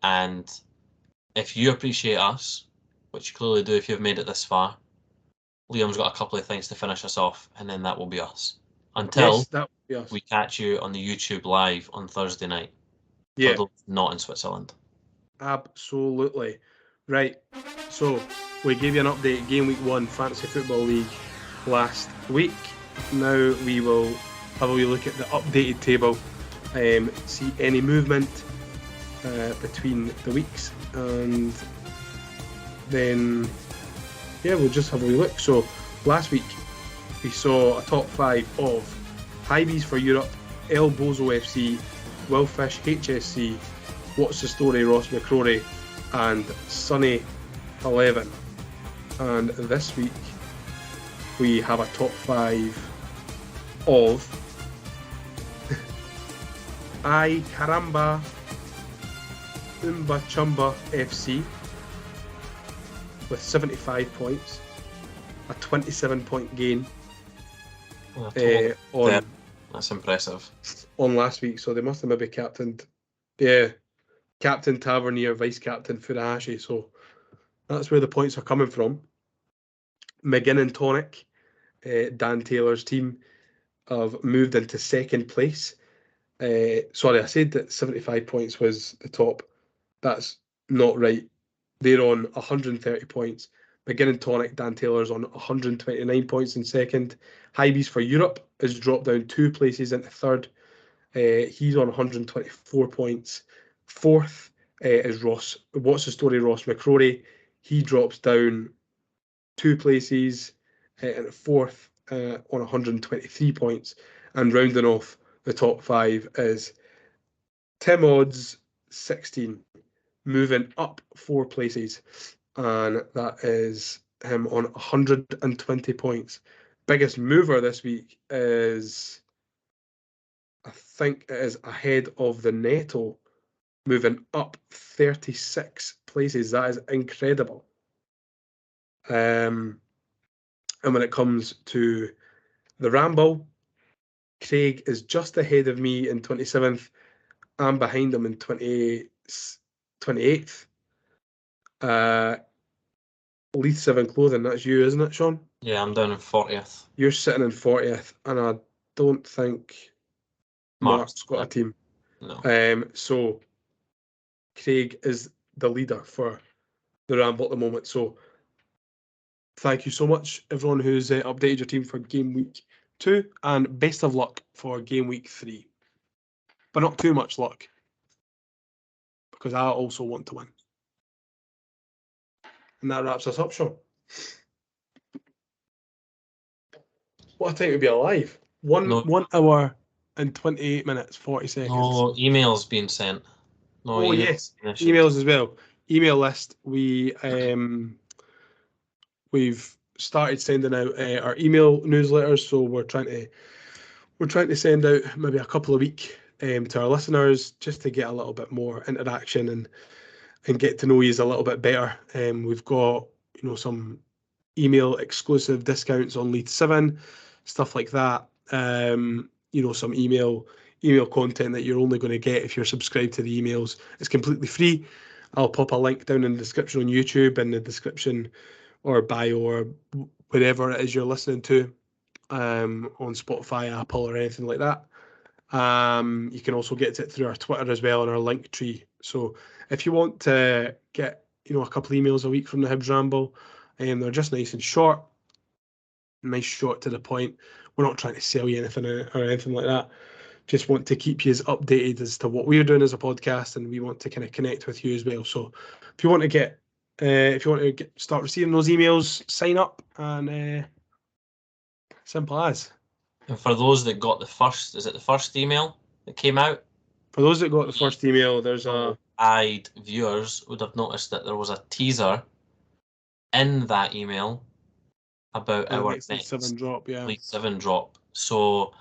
And if you appreciate us, which you clearly do if you've made it this far, Liam's got a couple of things to finish us off, and then that will be us. Until Yes, that will be us. we catch you on the YouTube live on Thursday night. Yeah. For those not in Switzerland. Absolutely. Right. So we gave you an update, Game Week 1 Fantasy Football League last week. Now we will have a wee look at the updated table, see any movement between the weeks, and then we'll just have a wee look. So last week we saw a top 5 of Hibs for Europe, El Bozo FC, Willfish HSC, What's the Story Ross McCrory, and Sunny 11. And this week we have a top 5 of Ay Caramba Umba Chumba FC with 75 points, a 27-point gain on that's impressive. On last week. So they must have maybe captained Captain Tavernier, Vice Captain Furuhashi. So that's where the points are coming from. McGinn and Tonic, Dan Taylor's team, have moved into second place. Sorry, I said that 75 points was the top. That's not right. They're on 130 points. McGinn and Tonic, Dan Taylor's on 129 points in second. Hibs for Europe has dropped down 2 places into third. He's on 124 points. Fourth is Ross. What's the Story? Ross McCrory. He drops down 2 places into fourth on 123 points. And rounding off the top 5 is Tim Odds 16, moving up 4 places, and that is him on 120 points. Biggest mover this week is, I think it is ahead of the Netto, moving up 36 places. That is incredible. And when it comes to the Ramble, Craig is just ahead of me in 27th. I'm behind him in 28th. Leith 7 Clothing, that's you, isn't it, Sean? Yeah, I'm down in 40th. You're sitting in 40th, and I don't think Mark's got a team. No. So Craig is the leader for the Ramble at the moment. So thank you so much, everyone who's updated your team for Game Week 2, and best of luck for Game Week 3. But not too much luck, because I also want to win. And that wraps us up, Sean. What a time to be alive. 1 hour and 28 minutes, 40 seconds. No emails being sent. No emails. Yes, emails as well. Email list. We've started sending out our email newsletters, so we're trying to send out maybe a couple a week to our listeners, just to get a little bit more interaction and get to know you a little bit better. We've got some email exclusive discounts on Lead 7, stuff like that. Some email content that you're only going to get if you're subscribed to the emails. It's completely free. I'll pop a link down in the description on YouTube, in the description or bio or wherever it is you're listening to, on Spotify, Apple, or anything like that. You can also get it through our Twitter as well, and our link tree. So if you want to get a couple of emails a week from the Hibs Ramble, they're just nice and short, to the point. We're not trying to sell you anything or anything like that. just want to keep you as updated as to what we're doing as a podcast, and we want to kind of connect with you as well. So if you want to start receiving those emails, sign up, and simple as. And for those that got the first email that came out? For those that got the first email, there's eyed viewers would have noticed that there was a teaser in that email about our next League 7 drop, yeah. League 7 drop. So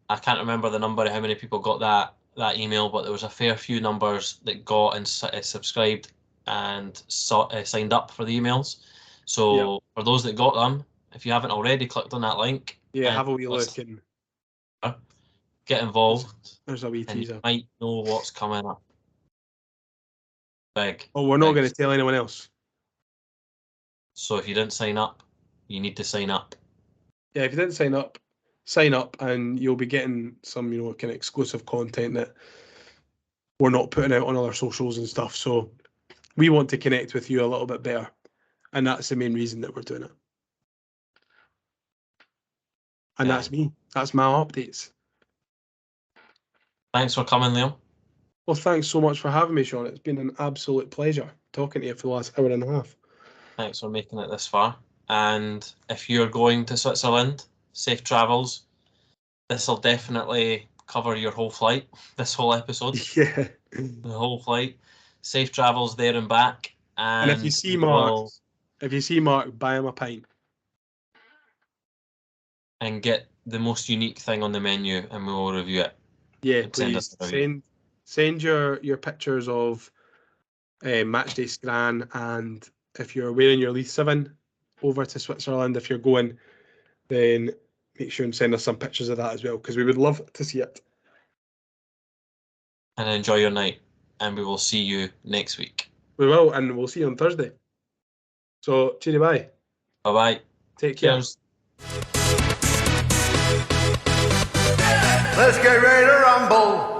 I can't remember the number of how many people got that email, but there was a fair few numbers that got and subscribed and signed up for the emails. So for those that got them, if you haven't already clicked on that link, have a wee look and get involved. There's a wee and teaser. You might know what's coming up. Big. Oh, we're not going to tell anyone else. So if you didn't sign up, you need to sign up. Yeah, if you didn't sign up and you'll be getting some, kind of exclusive content that we're not putting out on other socials and stuff. So we want to connect with you a little bit better. And that's the main reason that we're doing it. And that's me. That's my updates. Thanks for coming, Liam. Well, thanks so much for having me, Shaun. It's been an absolute pleasure talking to you for the last hour and a half. Thanks for making it this far. And if you're going to Switzerland, safe travels. This will definitely cover your whole flight, this whole episode. Yeah. The whole flight. Safe travels there and back. And if you see Mark, buy him a pint. And get the most unique thing on the menu and we will review it. Yeah, please. Send your pictures of Matchday Scran, and if you're wearing your League 7 over to Switzerland, if you're going, then make sure and send us some pictures of that as well, because we would love to see it. And enjoy your night, and we will see you next week. We will, and we'll see you on Thursday. So, cheery bye. Bye-bye. Take care. Cheers. Let's get ready to rumble.